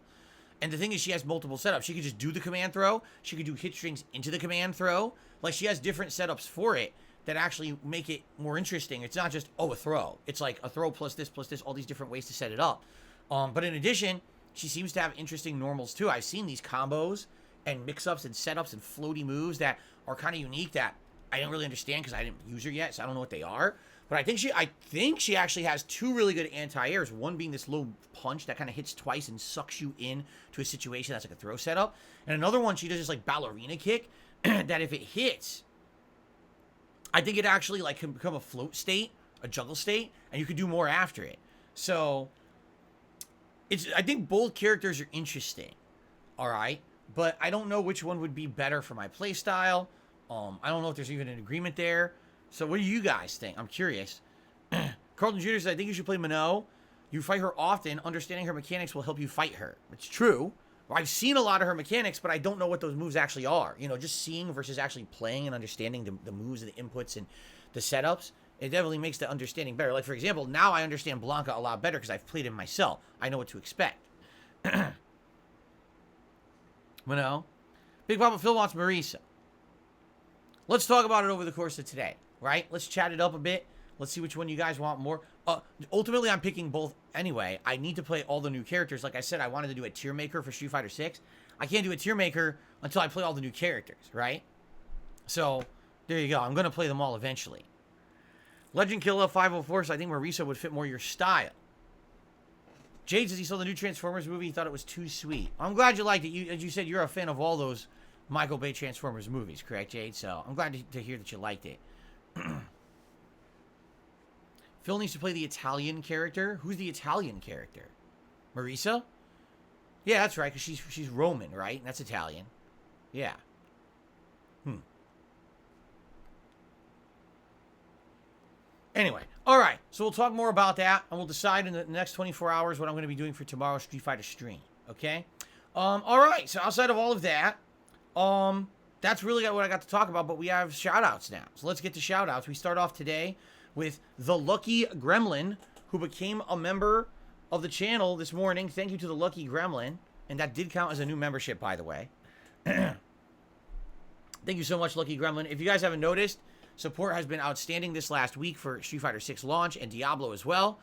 Speaker 1: And the thing is, she has multiple setups. She could just do the command throw. She could do hit strings into the command throw. Like, she has different setups for it that actually make it more interesting. It's not just, oh, a throw. It's like a throw plus this, all these different ways to set it up. But in addition, she seems to have interesting normals, too. I've seen these combos and mix-ups and setups and floaty moves that are kind of unique that I don't really understand because I didn't use her yet, so I don't know what they are. But I think she actually has 2 really good anti-airs. One being this low punch that kind of hits twice and sucks you in to a situation that's like a throw setup. And another one, she does this like ballerina kick that if it hits, I think it actually like can become a float state, a juggle state, and you could do more after it. So I think both characters are interesting. All right. But I don't know which one would be better for my playstyle. I don't know if there's even an agreement there. So what do you guys think? I'm curious. Carlton Jr. says, I think you should play Minot. You fight her often. Understanding her mechanics will help you fight her. It's true. I've seen a lot of her mechanics, but I don't know what those moves actually are. You know, just seeing versus actually playing and understanding the moves and the inputs and the setups, it definitely makes the understanding better. Like, for example, now I understand Blanca a lot better because I've played him myself. I know what to expect. Minot. Big Papa Phil wants Marisa. Let's talk about it over the course of today. Right? Let's chat it up a bit. Let's see which one you guys want more. Ultimately, I'm picking both anyway. I need to play all the new characters. Like I said, I wanted to do a tier maker for Street Fighter 6. I can't do a tier maker until I play all the new characters, right? So, there you go. I'm going to play them all eventually. Legend Killer 504 says, I think Marisa would fit more your style. Jade says he saw the new Transformers movie. He thought it was too sweet. I'm glad you liked it. As you said, you're a fan of all those Michael Bay Transformers movies, correct, Jade? So, I'm glad to hear that you liked it. Phil needs to play the Italian character. Who's the Italian character? Marisa? Yeah, that's right, because she's Roman, right? That's Italian. Yeah. Anyway, all right. So we'll talk more about that, and we'll decide in the next 24 hours what I'm going to be doing for tomorrow's Street Fighter stream. Okay? All right. So outside of all of that, that's really what I got to talk about, but we have shout-outs now. So let's get to shout-outs. We start off today with the Lucky Gremlin, who became a member of the channel this morning. Thank you to the Lucky Gremlin. And that did count as a new membership, by the way. Thank you so much, Lucky Gremlin. If you guys haven't noticed, support has been outstanding this last week for Street Fighter 6 launch and Diablo as well.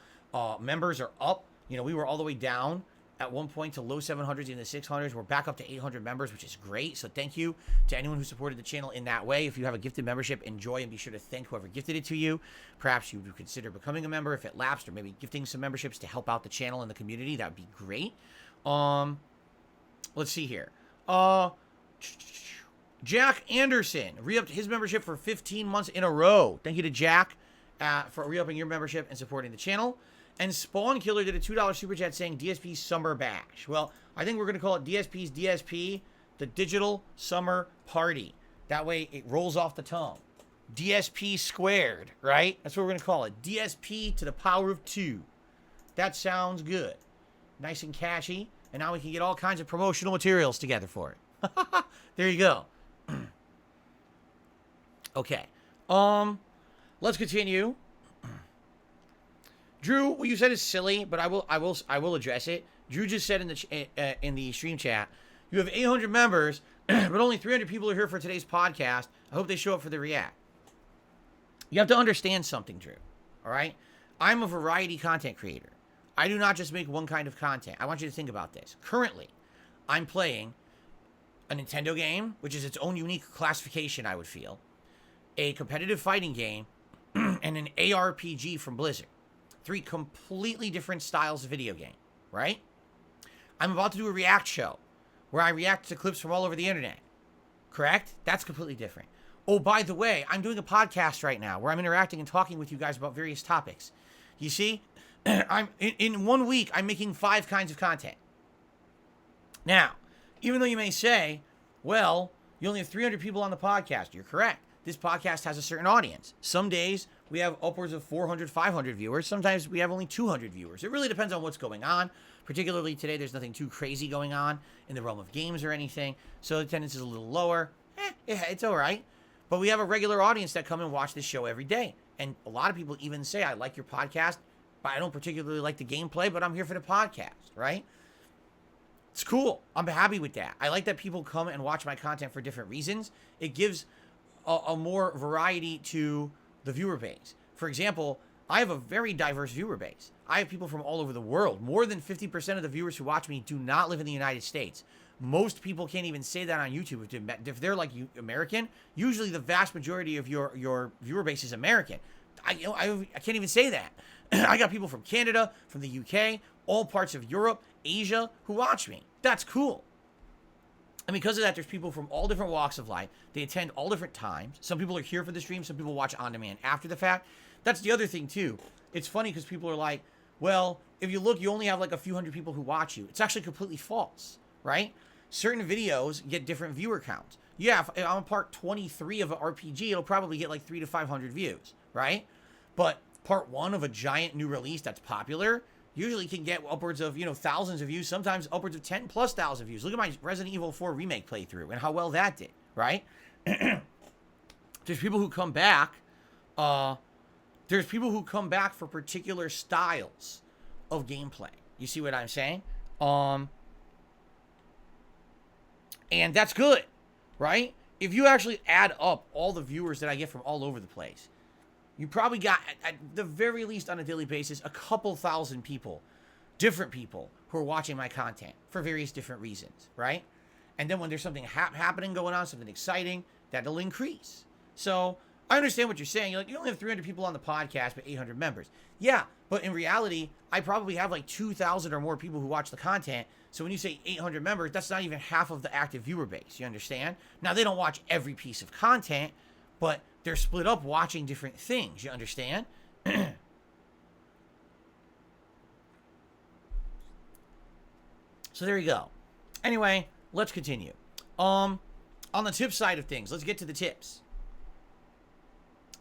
Speaker 1: Members are up. You know, we were all the way down at one point to low 700s in the 600s. We're back up to 800 members, which is great. So thank you to anyone who supported the channel in that way. If you have a gifted membership, enjoy, and be sure to thank whoever gifted it to you. Perhaps you would consider becoming a member if it lapsed, or maybe gifting some memberships to help out the channel and the community. That would be great. Let's see here. Jack Anderson re-upped his membership for 15 months in a row. Thank you to Jack for re-upping your membership and supporting the channel. And Spawn Killer did a $2 super chat saying DSP Summer Bash. Well, I think we're going to call it DSP's DSP, the Digital Summer Party. That way it rolls off the tongue. DSP squared, right? That's what we're going to call it. DSP to the power of 2. That sounds good. Nice and catchy. And now we can get all kinds of promotional materials together for it. There you go. Okay. Let's continue. Drew, what you said is silly, but I will address it. Drew just said in the stream chat, you have 800 members, but only 300 people are here for today's podcast. I hope they show up for the react. You have to understand something, Drew. All right? I'm a variety content creator. I do not just make one kind of content. I want you to think about this. Currently, I'm playing a Nintendo game, which is its own unique classification, I would feel, a competitive fighting game, and an ARPG from Blizzard. 3 completely different styles of video game, right? I'm about to do a react show where I react to clips from all over the internet. Correct? That's completely different. Oh, by the way, I'm doing a podcast right now where I'm interacting and talking with you guys about various topics. You see, I'm in 1 week, I'm making 5 kinds of content. Now, even though you may say, well, you only have 300 people on the podcast, you're correct. This podcast has a certain audience. Some days we have upwards of 400, 500 viewers. Sometimes we have only 200 viewers. It really depends on what's going on. Particularly today, there's nothing too crazy going on in the realm of games or anything. So the attendance is a little lower. Yeah, it's all right. But we have a regular audience that come and watch this show every day. And a lot of people even say, I like your podcast, but I don't particularly like the gameplay, but I'm here for the podcast, right? It's cool. I'm happy with that. I like that people come and watch my content for different reasons. It gives a more variety to the viewer base. For example, I have a very diverse viewer base. I have people from all over the world. More than 50% of the viewers who watch me do not live in the United States. Most people can't even say that on YouTube. If they're like American, usually the vast majority of your viewer base is American. I can't even say that. I got people from Canada, from the UK, all parts of Europe, Asia, who watch me. That's cool. And because of that, there's people from all different walks of life. They attend all different times. Some people are here for the stream. Some people watch on demand after the fact. That's the other thing, too. It's funny because people are like, well, if you look, you only have like a few hundred people who watch you. It's actually completely false, right? Certain videos get different viewer counts. Yeah, if I'm part 23 of an RPG, it'll probably get like 300 to 500 views, right? But part 1 of a giant new release that's popular usually can get upwards of, thousands of views, sometimes upwards of 10,000+ views. Look at my Resident Evil 4 remake playthrough and how well that did, right? There's people who come back. There's people who come back for particular styles of gameplay. You see what I'm saying? And that's good, right? If you actually add up all the viewers that I get from all over the place, you probably got, at the very least on a daily basis, a couple thousand people, different people, who are watching my content for various different reasons, right? And then when there's something happening going on, something exciting, that'll increase. So I understand what you're saying. You're like, you only have 300 people on the podcast, but 800 members. Yeah, but in reality, I probably have like 2,000 or more people who watch the content. So when you say 800 members, that's not even half of the active viewer base. You understand? Now, they don't watch every piece of content, but they're split up watching different things. You understand? So there you go. Anyway, let's continue. On the tip side of things, let's get to the tips.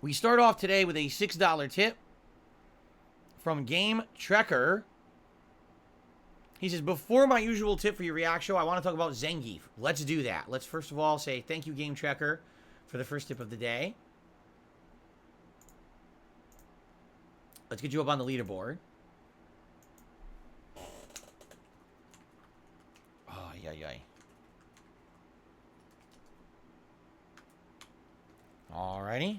Speaker 1: We start off today with a $6 tip from Game Trekker. He says, before my usual tip for your react show, I want to talk about Zangief. Let's do that. Let's first of all say thank you, Game Trekker, for the first tip of the day. Let's get you up on the leaderboard. Oh, yay. Alrighty.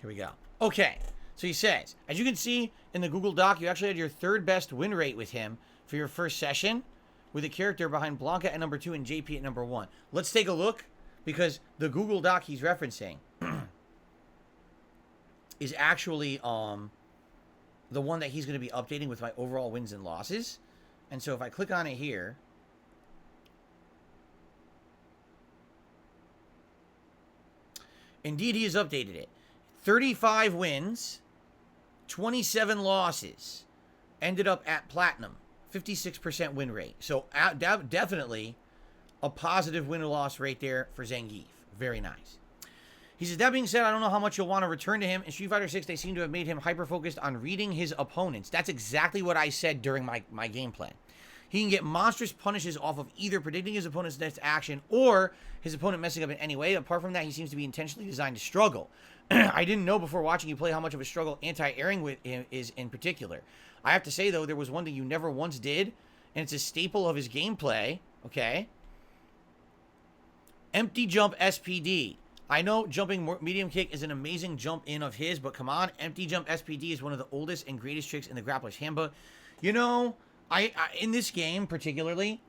Speaker 1: Here we go. Okay, so he says, as you can see in the Google Doc, you actually had your third best win rate with him for your first session, with a character behind Blanca at number 2 and JP at number 1. Let's take a look, because the Google Doc he's referencing is actually the one that he's going to be updating with my overall wins and losses. And so if I click on it here, indeed he has updated it. 35 wins, 27 losses, ended up at platinum, 56% win rate. So definitely a positive win or loss rate there for Zangief. Very nice. He says, that being said, I don't know how much you'll want to return to him. In Street Fighter 6, they seem to have made him hyper-focused on reading his opponents. That's exactly what I said during my game plan. He can get monstrous punishes off of either predicting his opponent's next action or his opponent messing up in any way. Apart from that, he seems to be intentionally designed to struggle. I didn't know before watching you play how much of a struggle anti-airing with him is in particular. I have to say, though, there was one thing you never once did, and it's a staple of his gameplay, okay? Empty jump SPD. I know jumping medium kick is an amazing jump in of his, but come on, empty jump SPD is one of the oldest and greatest tricks in the Grappler's Handbook. You know, I in this game particularly,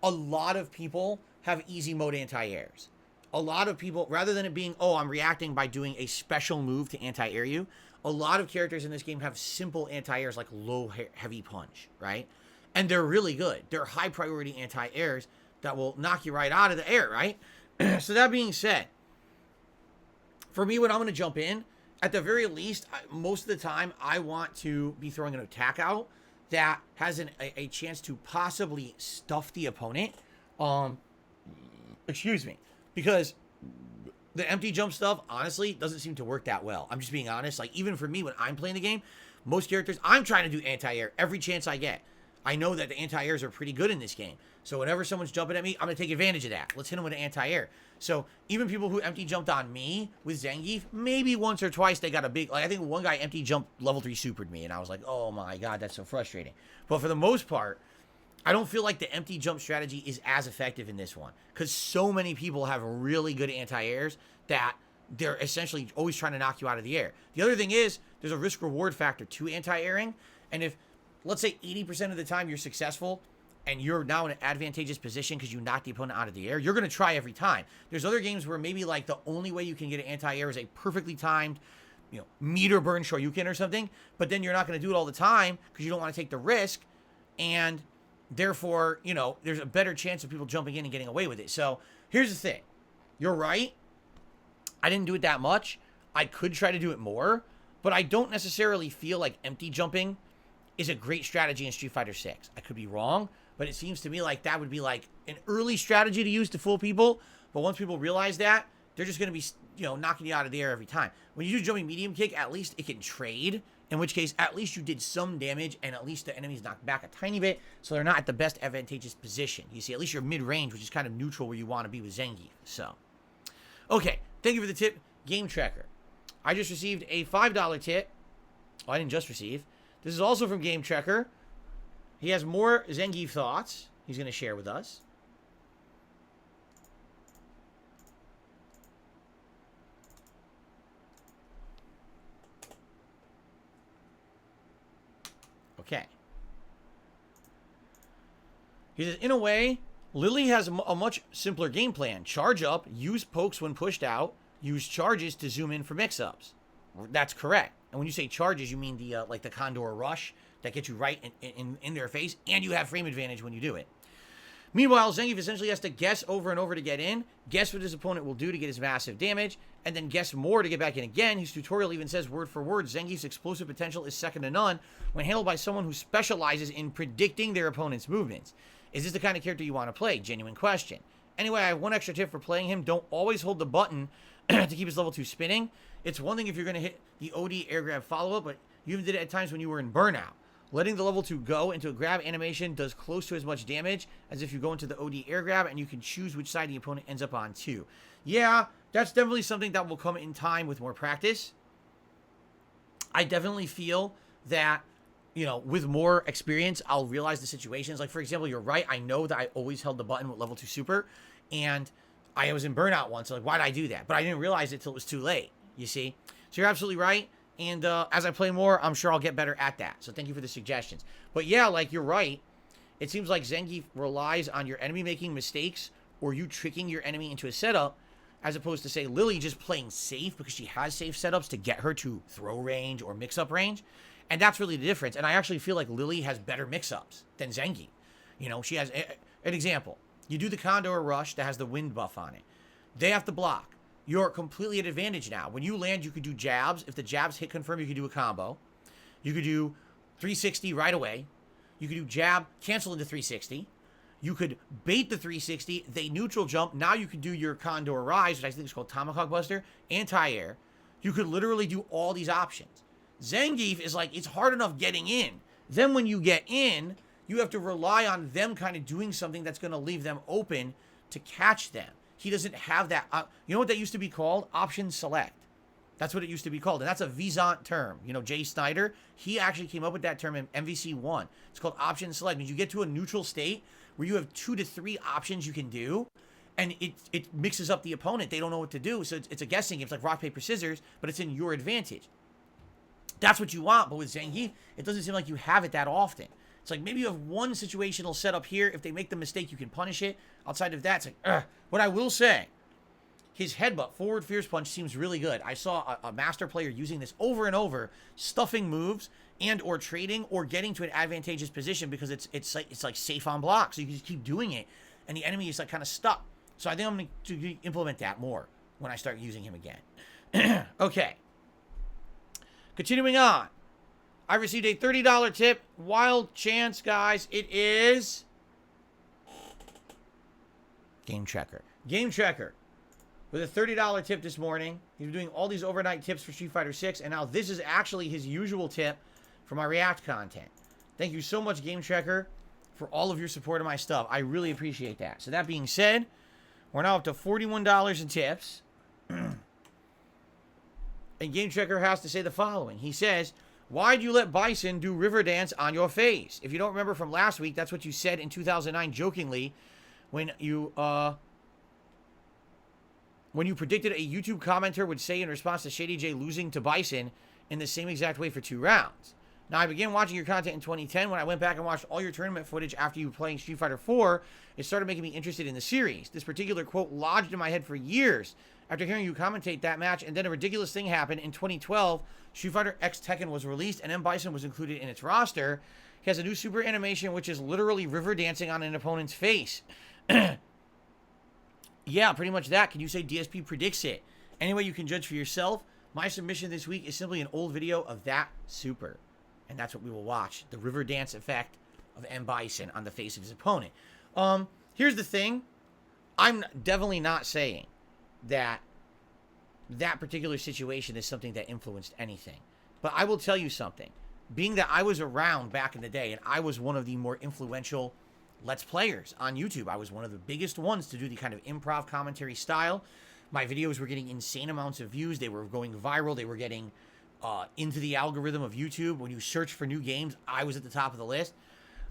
Speaker 1: a lot of people have easy mode anti-airs. A lot of people, rather than it being, oh, I'm reacting by doing a special move to anti-air you, a lot of characters in this game have simple anti-airs like low heavy punch, right? And they're really good. They're high priority anti-airs that will knock you right out of the air, right? So that being said, for me, when I'm going to jump in, at the very least, most of the time, I want to be throwing an attack out that has a chance to possibly stuff the opponent. Excuse me. Because the empty jump stuff, honestly, doesn't seem to work that well. I'm just being honest. Like, even for me, when I'm playing the game, most characters, I'm trying to do anti-air every chance I get. I know that the anti-airs are pretty good in this game. So whenever someone's jumping at me, I'm going to take advantage of that. Let's hit them with an anti-air. So even people who empty jumped on me with Zangief, maybe once or twice they got a big... Like, I think one guy empty jumped level 3 supered me, and I was like, oh my god, that's so frustrating. But for the most part, I don't feel like the empty jump strategy is as effective in this one. Because so many people have really good anti-airs that they're essentially always trying to knock you out of the air. The other thing is, there's a risk-reward factor to anti-airing. And if, let's say 80% of the time you're successful, and you're now in an advantageous position because you knocked the opponent out of the air, you're going to try every time. There's other games where maybe like the only way you can get an anti-air is a perfectly timed, you know, meter burn Shoryuken or something, but then you're not going to do it all the time because you don't want to take the risk, and therefore, you know, there's a better chance of people jumping in and getting away with it. So here's the thing. You're right. I didn't do it that much. I could try to do it more, but I don't necessarily feel like empty jumping is a great strategy in Street Fighter 6. I could be wrong, but it seems to me like that would be like an early strategy to use to fool people. But once people realize that, they're just going to be, you know, knocking you out of the air every time. When you do jumping medium kick, at least it can trade, in which case at least you did some damage and at least the enemy's knocked back a tiny bit, so they're not at the best advantageous position. You see, at least you're mid-range, which is kind of neutral where you want to be with Zangief. So, okay, thank you for the tip, Game Tracker. I just received a $5 tip. Oh, I didn't just receive. This is also from Game Tracker. He has more Zangief thoughts he's going to share with us. Okay. He says, in a way, Lily has a much simpler game plan. Charge up, use pokes when pushed out, use charges to zoom in for mix-ups. That's correct. And when you say charges, you mean the like the Condor Rush that gets you right in their face, and you have frame advantage when you do it. Meanwhile, Zangief essentially has to guess over and over to get in, guess what his opponent will do to get his massive damage, and then guess more to get back in again. His tutorial even says word for word, Zangief's explosive potential is second to none when handled by someone who specializes in predicting their opponent's movements. Is this the kind of character you want to play? Genuine question. Anyway, I have one extra tip for playing him. Don't always hold the button to keep his level 2 spinning. It's one thing if you're going to hit the OD air grab follow-up, but you even did it at times when you were in burnout. Letting the level 2 go into a grab animation does close to as much damage as if you go into the OD air grab, and you can choose which side the opponent ends up on too. Yeah, that's definitely something that will come in time with more practice. I definitely feel that, you know, with more experience, I'll realize the situations. Like, for example, you're right. I know that I always held the button with level 2 super, and I was in burnout once. So like, why did I do that? But I didn't realize it till it was too late, you see? So you're absolutely right. And as I play more, I'm sure I'll get better at that. So thank you for the suggestions. But yeah, like you're right. It seems like Zangief relies on your enemy making mistakes or you tricking your enemy into a setup, as opposed to, say, Lily just playing safe because she has safe setups to get her to throw range or mix-up range. And that's really the difference. And I actually feel like Lily has better mix-ups than Zangief. You know, she has an example. You do the Condor Rush that has the wind buff on it. They have to block. You're completely at advantage now. When you land, you could do jabs. If the jabs hit confirm, you could do a combo. You could do 360 right away. You could do jab, cancel into 360. You could bait the 360, they neutral jump. Now you could do your Condor Rise, which I think is called Tomahawk Buster, anti-air. You could literally do all these options. Zangief is like, it's hard enough getting in. Then when you get in, you have to rely on them kind of doing something that's going to leave them open to catch them. He doesn't have that. You know what that used to be called? Option select. That's what it used to be called. And that's a Vizant term. You know, Jay Snyder, he actually came up with that term in MVC1. It's called option select. It means you get to a neutral state where you have 2 to 3 options you can do, and it mixes up the opponent. They don't know what to do. So it's a guessing game. It's like rock, paper, scissors, but it's in your advantage. That's what you want. But with Zangief, it doesn't seem like you have it that often. It's like maybe you have one situational setup here. If they make the mistake, you can punish it. Outside of that, it's like, ugh. What I will say, his headbutt, forward fierce punch, seems really good. I saw a master player using this over and over, stuffing moves and or trading or getting to an advantageous position because it's like safe on block. So you can just keep doing it, and the enemy is like kind of stuck. So I think I'm going to implement that more when I start using him again. Okay. Continuing on. I received a $30 tip. Wild chance, guys. It is Game Checker. Game Checker with a $30 tip this morning. He's been doing all these overnight tips for Street Fighter 6, and now this is actually his usual tip for my React content. Thank you so much, Game Checker, for all of your support of my stuff. I really appreciate that. So that being said, we're now up to $41 in tips. And Game Checker has to say the following. He says, why'd you let Bison do river dance on your face? If you don't remember from last week, that's what you said in 2009 jokingly when you predicted a YouTube commenter would say in response to Shady J losing to Bison in the same exact way for 2 rounds. Now, I began watching your content in 2010. When I went back and watched all your tournament footage after you were playing Street Fighter 4, it started making me interested in the series. This particular quote lodged in my head for years after hearing you commentate that match, and then a ridiculous thing happened. In 2012, Street Fighter X Tekken was released, and M. Bison was included in its roster. He has a new super animation, which is literally river dancing on an opponent's face. Yeah, pretty much that. Can you say DSP predicts it? Anyway, you can judge for yourself. My submission this week is simply an old video of that super. And that's what we will watch. The river dance effect of M. Bison on the face of his opponent. Here's the thing. I'm definitely not saying that particular situation is something that influenced anything. But I will tell you something. Being that I was around back in the day, and I was one of the more influential Let's Players on YouTube. I was one of the biggest ones to do the kind of improv commentary style. My videos were getting insane amounts of views. They were going viral. They were getting into the algorithm of YouTube. When you search for new games, I was at the top of the list.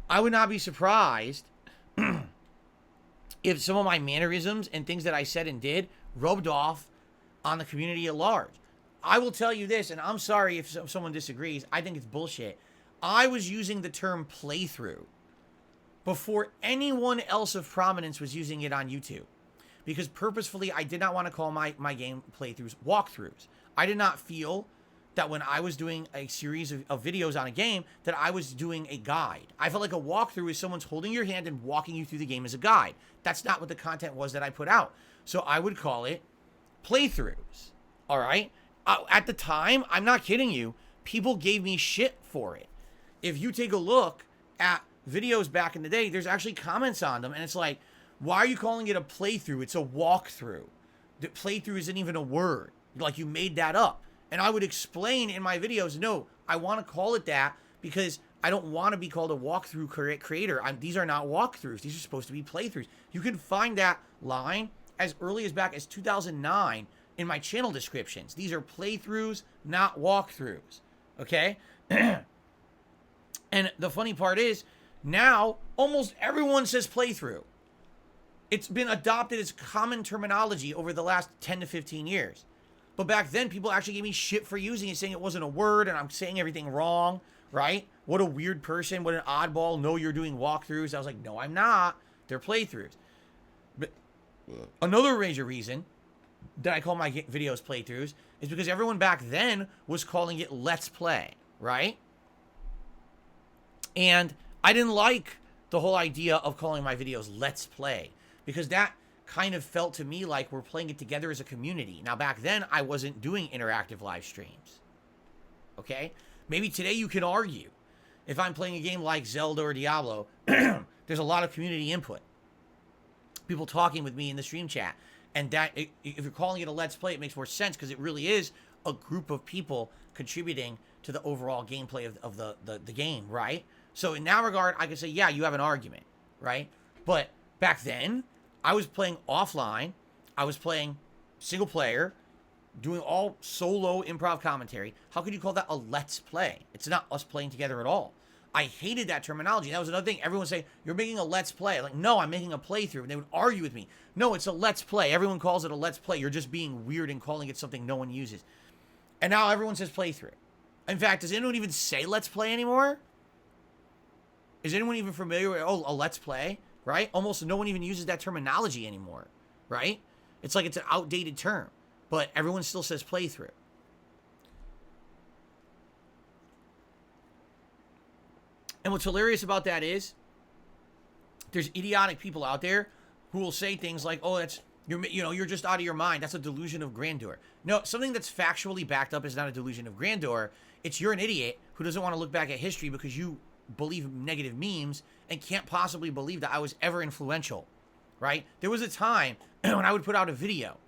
Speaker 1: I would not be surprised if some of my mannerisms and things that I said and did rubbed off on the community at large. I will tell you this, and I'm sorry if someone disagrees. I think it's bullshit. I was using the term playthrough before anyone else of prominence was using it on YouTube. Because purposefully, I did not want to call my game playthroughs walkthroughs. I did not feel that when I was doing a series of videos on a game, that I was doing a guide. I felt like a walkthrough is someone's holding your hand and walking you through the game as a guide. That's not what the content was that I put out. So I would call it playthroughs. All right? At the time, I'm not kidding you, people gave me shit for it. If you take a look at videos back in the day, there's actually comments on them, and it's like, why are you calling it a playthrough? It's a walkthrough. The playthrough isn't even a word. Like, you made that up. And I would explain in my videos, no, I want to call it that because I don't want to be called a walkthrough creator. These are not walkthroughs. These are supposed to be playthroughs. You can find that line as early as back as 2009 in my channel descriptions. These are playthroughs, not walkthroughs. Okay? And the funny part is, now almost everyone says playthrough. It's been adopted as common terminology over the last 10 to 15 years. But back then, people actually gave me shit for using it, saying it wasn't a word and I'm saying everything wrong, right? What a weird person. What an oddball. No, you're doing walkthroughs. I was like, no, I'm not. They're playthroughs. But another major reason that I call my videos playthroughs is because everyone back then was calling it Let's Play, right? And I didn't like the whole idea of calling my videos Let's Play because that kind of felt to me like we're playing it together as a community. Now, back then, I wasn't doing interactive live streams, okay? Maybe today you can argue. If I'm playing a game like Zelda or Diablo, there's a lot of community input. People talking with me in the stream chat. And that, if you're calling it a Let's Play, it makes more sense because it really is a group of people contributing to the overall gameplay of the game, right? So in that regard, I can say, yeah, you have an argument, right? But back then, I was playing offline. I was playing single player, doing all solo improv commentary. How could you call that a Let's Play? It's not us playing together at all. I hated that terminology. That was another thing. Everyone would say, you're making a Let's Play. Like, no, I'm making a playthrough. And they would argue with me. No, it's a Let's Play. Everyone calls it a Let's Play. You're just being weird and calling it something no one uses. And now everyone says playthrough. In fact, does anyone even say Let's Play anymore? Is anyone even familiar with, oh, a Let's Play, right? Almost no one even uses that terminology anymore, right? It's like it's an outdated term, but everyone still says playthrough. And what's hilarious about that is there's idiotic people out there who will say things like, oh, you're just out of your mind. That's a delusion of grandeur. No, something that's factually backed up is not a delusion of grandeur. It's you're an idiot who doesn't want to look back at history because you believe negative memes and can't possibly believe that I was ever influential, right? There was a time when I would put out a video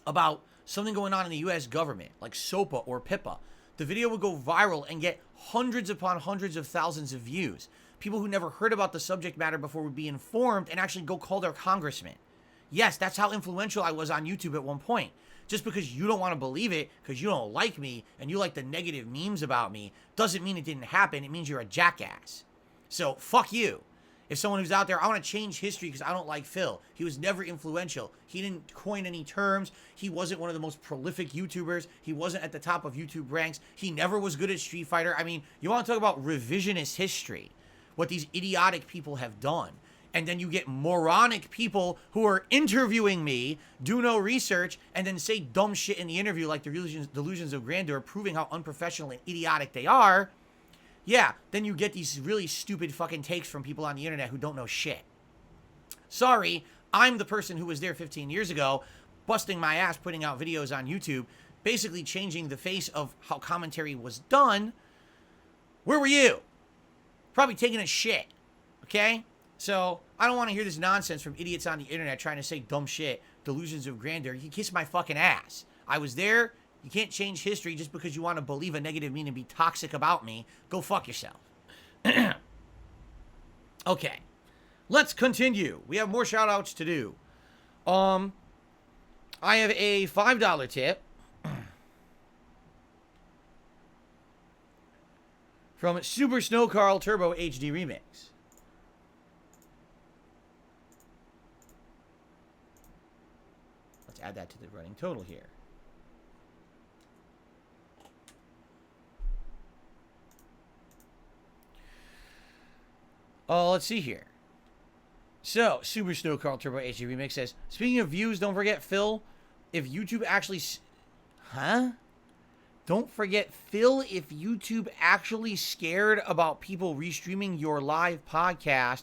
Speaker 1: about something going on in the U.S. government, like SOPA or PIPA. The video would go viral and get hundreds upon hundreds of thousands of views. People who never heard about the subject matter before would be informed and actually go call their congressman. Yes, that's how influential I was on YouTube at one point. Just because you don't want to believe it, because you don't like me, and you like the negative memes about me, doesn't mean it didn't happen. It means you're a jackass. So, fuck you. If someone who's out there, I want to change history because I don't like Phil. He was never influential. He didn't coin any terms. He wasn't one of the most prolific YouTubers. He wasn't at the top of YouTube ranks. He never was good at Street Fighter. I mean, you want to talk about revisionist history, what these idiotic people have done. And then you get moronic people who are interviewing me, do no research, and then say dumb shit in the interview like the delusions of grandeur, proving how unprofessional and idiotic they are. Yeah, then you get these really stupid fucking takes from people on the internet who don't know shit. Sorry, I'm the person who was there 15 years ago, busting my ass, putting out videos on YouTube, basically changing the face of how commentary was done. Where were you? Probably taking a shit, okay? So, I don't want to hear this nonsense from idiots on the internet trying to say dumb shit, delusions of grandeur. You kiss my fucking ass. I was there. You can't change history just because you want to believe a negative meme and be toxic about me. Go fuck yourself. Okay. Let's continue. We have more shout-outs to do. I have a $5 tip from Super Snow Carl Turbo HD Remix. Let's add that to the running total here. Let's see here. So, Super Snow Carl Turbo HD Remix says, speaking of views, don't forget, Phil, if YouTube actually... Don't forget, Phil, if YouTube actually scared about people restreaming your live podcast,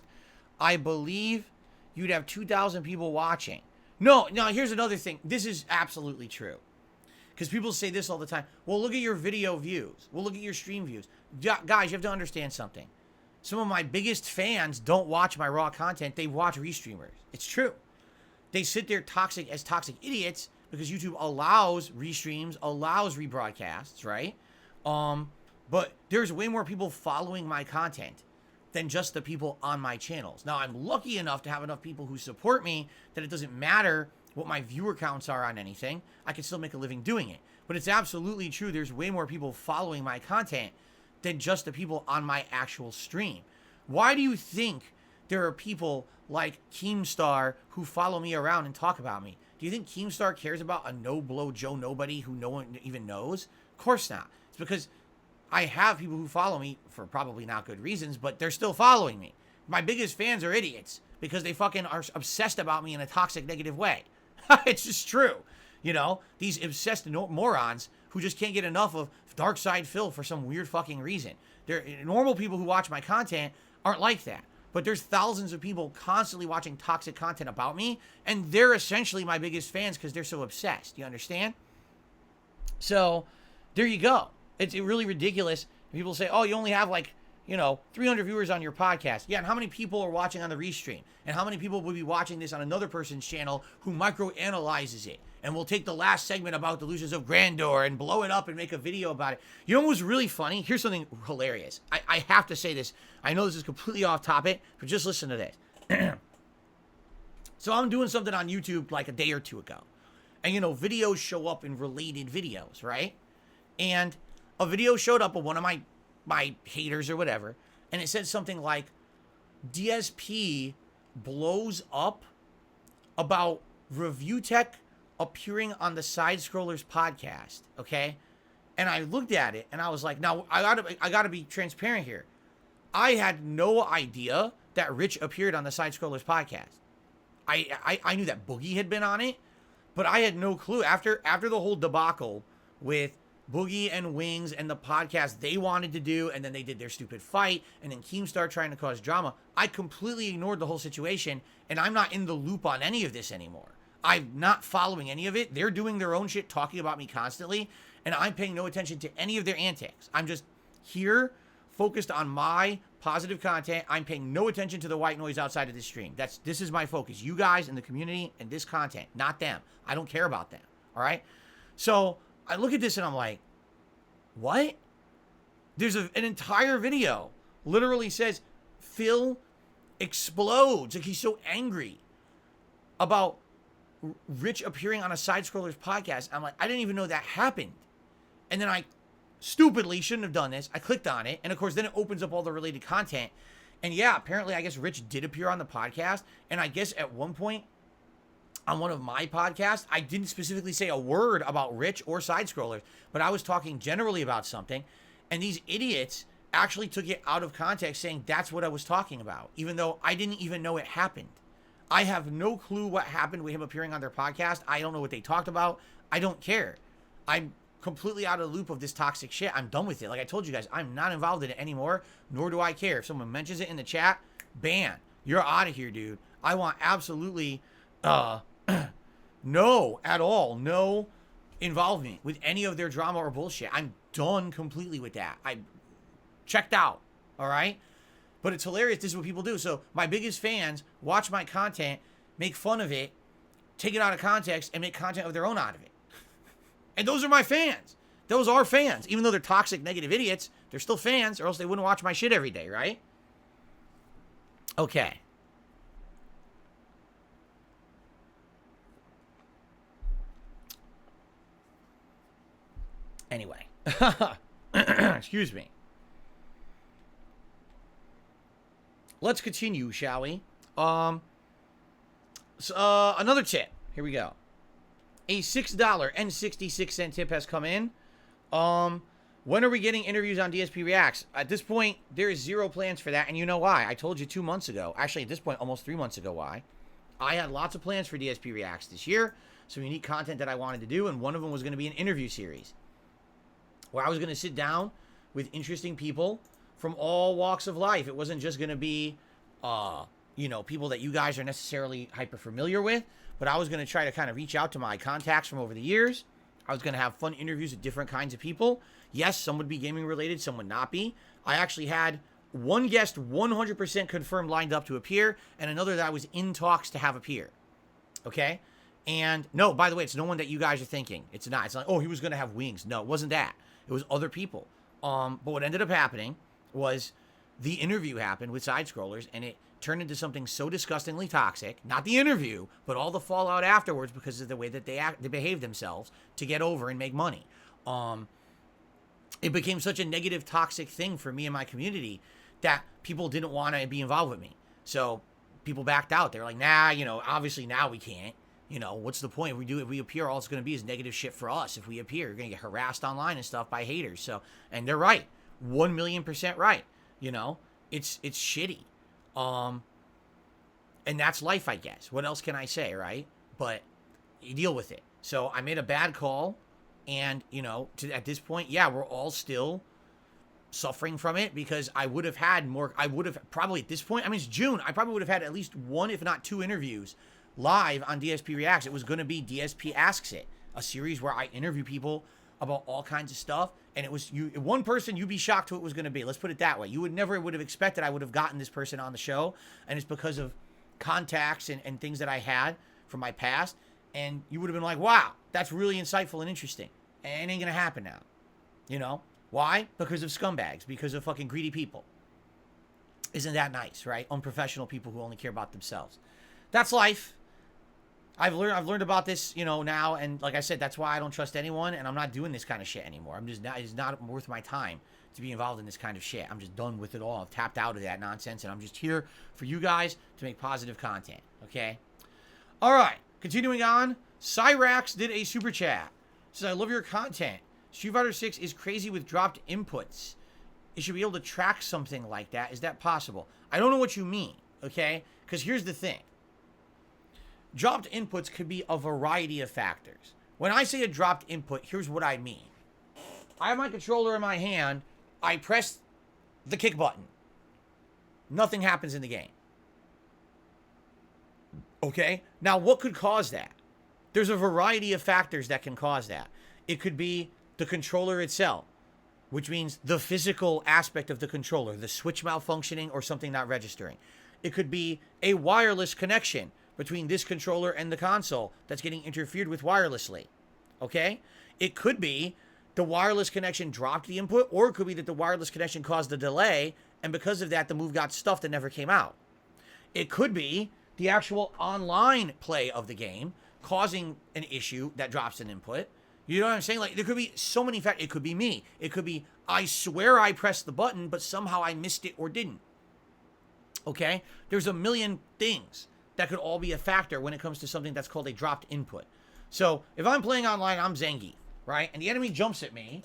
Speaker 1: I believe you'd have 2,000 people watching. No, here's another thing. This is absolutely true. Because people say this all the time. Well, look at your video views. Well, look at your stream views. Guys, you have to understand something. Some of my biggest fans don't watch my raw content. They watch restreamers. It's true. They sit there toxic idiots because YouTube allows restreams, allows rebroadcasts, right? But there's way more people following my content than just the people on my channels. Now, I'm lucky enough to have enough people who support me that it doesn't matter what my viewer counts are on anything. I can still make a living doing it. But it's absolutely true. There's way more people following my content than just the people on my actual stream. Why do you think there are people like Keemstar who follow me around and talk about me? Do you think Keemstar cares about a no-blow Joe Nobody who no one even knows? Of course not. It's because I have people who follow me for probably not good reasons, but they're still following me. My biggest fans are idiots because they fucking are obsessed about me in a toxic, negative way. It's just true. You know, these obsessed morons who just can't get enough of Dark Side Phil for some weird fucking reason. Normal people who watch my content aren't like that. But there's thousands of people constantly watching toxic content about me, and they're essentially my biggest fans because they're so obsessed. You understand? So, there you go. It's really ridiculous. People say, oh, you only have 300 viewers on your podcast. Yeah, and how many people are watching on the restream? And how many people will be watching this on another person's channel who microanalyzes it? And will take the last segment about Delusions of Grandeur and blow it up and make a video about it. You know what was really funny? Here's something hilarious. I have to say this. I know this is completely off topic, but just listen to this. So I'm doing something on YouTube like a day or two ago. And, videos show up in related videos, right? And a video showed up of one of my haters or whatever, and it said something like, DSP blows up about Review Tech appearing on the Side Scrollers podcast, okay? And I looked at it, and I was like, now, I gotta be transparent here. I had no idea that Rich appeared on the Side Scrollers podcast. I knew that Boogie had been on it, but I had no clue. After the whole debacle with Boogie and Wings and the podcast they wanted to do, and then they did their stupid fight, and then Keemstar trying to cause drama, I completely ignored the whole situation, and I'm not in the loop on any of this anymore. I'm not following any of it. They're doing their own shit, talking about me constantly, and I'm paying no attention to any of their antics. I'm just here, focused on my positive content. I'm paying no attention to the white noise outside of this stream. This is my focus. You guys and the community and this content, not them. I don't care about them, all right? So I look at this and I'm like, what? There's an entire video literally says Phil explodes. Like, he's so angry about Rich appearing on a Side Scrollers podcast. I'm like, I didn't even know that happened. And then I stupidly shouldn't have done this. I clicked on it. And of course, then it opens up all the related content. And yeah, apparently, I guess Rich did appear on the podcast. And I guess at one point on one of my podcasts, I didn't specifically say a word about Rich or Side Scrollers, but I was talking generally about something. And these idiots actually took it out of context, saying that's what I was talking about, even though I didn't even know it happened. I have no clue what happened with him appearing on their podcast. I don't know what they talked about. I don't care. I'm completely out of the loop of this toxic shit. I'm done with it. Like I told you guys, I'm not involved in it anymore, nor do I care. If someone mentions it in the chat, ban. You're out of here, dude. I want absolutely no at all. No involvement with any of their drama or bullshit. I'm done completely with that. I checked out. All right? But it's hilarious. This is what people do. So my biggest fans watch my content, make fun of it, take it out of context, and make content of their own out of it. And those are my fans. Those are fans. Even though they're toxic, negative idiots, they're still fans, or else they wouldn't watch my shit every day, right? Okay. Anyway. Excuse me. Let's continue, shall we? Another tip. Here we go. A $6.66 tip has come in. When are we getting interviews on DSP Reacts? At this point, there is zero plans for that, and you know why. I told you 2 months ago. Actually, at this point, almost 3 months ago why. I had lots of plans for DSP Reacts this year. Some unique content that I wanted to do, and one of them was going to be an interview series where I was going to sit down with interesting people from all walks of life. It wasn't just going to be, people that you guys are necessarily hyper familiar with, but I was going to try to kind of reach out to my contacts from over the years. I was going to have fun interviews with different kinds of people. Yes, some would be gaming related, some would not be. I actually had one guest 100% confirmed lined up to appear, and another that I was in talks to have appear. Okay? And no, by the way, it's no one that you guys are thinking. It's not. It's like, oh, he was going to have Wings. No, it wasn't that. It was other people. But what ended up happening was the interview happened with Side Scrollers, and it turned into something so disgustingly toxic. Not the interview, but all the fallout afterwards because of the way that they behave themselves to get over and make money. It became such a negative, toxic thing for me and my community that people didn't want to be involved with me. So people backed out. They were like, nah, obviously now we can't. You know, what's the point? If we appear, all it's going to be is negative shit for us. If we appear, you're going to get harassed online and stuff by haters. So, and they're right. 1,000,000% right. You know, it's shitty. And that's life, I guess. What else can I say, right? But you deal with it. So I made a bad call. And, you know, at this point, yeah, we're all still suffering from it because I would have had more. I would have probably at this point, I mean, it's June. I probably would have had at least one, if not two interviews live on DSP Reacts. It was going to be DSP Asks It, a series where I interview people about all kinds of stuff. And it was one person, you'd be shocked who it was going to be. Let's put it that way. You would never would have expected I would have gotten this person on the show. And it's because of contacts and things that I had from my past. And you would have been like, wow, that's really insightful and interesting. And it ain't going to happen now. You know? Why? Because of scumbags. Because of fucking greedy people. Isn't that nice, right? Unprofessional people who only care about themselves. That's life. I've learned about this, you know, now, and like I said, that's why I don't trust anyone, and I'm not doing this kind of shit anymore. It's not worth my time to be involved in this kind of shit. I'm just done with it all. I've tapped out of that nonsense, and I'm just here for you guys to make positive content, okay? All right, continuing on, Cyrax did a super chat. Says, I love your content. Street Fighter 6 is crazy with dropped inputs. It should be able to track something like that. Is that possible? I don't know what you mean, okay? Because here's the thing. Dropped inputs could be a variety of factors. When I say a dropped input, here's what I mean. I have my controller in my hand. I press the kick button. Nothing happens in the game. Okay? Now, what could cause that? There's a variety of factors that can cause that. It could be the controller itself, which means the physical aspect of the controller, the switch malfunctioning or something not registering. It could be a wireless connection between this controller and the console that's getting interfered with wirelessly, okay? It could be the wireless connection dropped the input, or it could be that the wireless connection caused a delay, and because of that, the move got stuffed and never came out. It could be the actual online play of the game causing an issue that drops an input. You know what I'm saying? Like, there could be so many factors. It could be me. It could be, I swear I pressed the button, but somehow I missed it or didn't. Okay? There's a million things that could all be a factor when it comes to something that's called a dropped input. So, if I'm playing online, I'm Zangief, right? And the enemy jumps at me.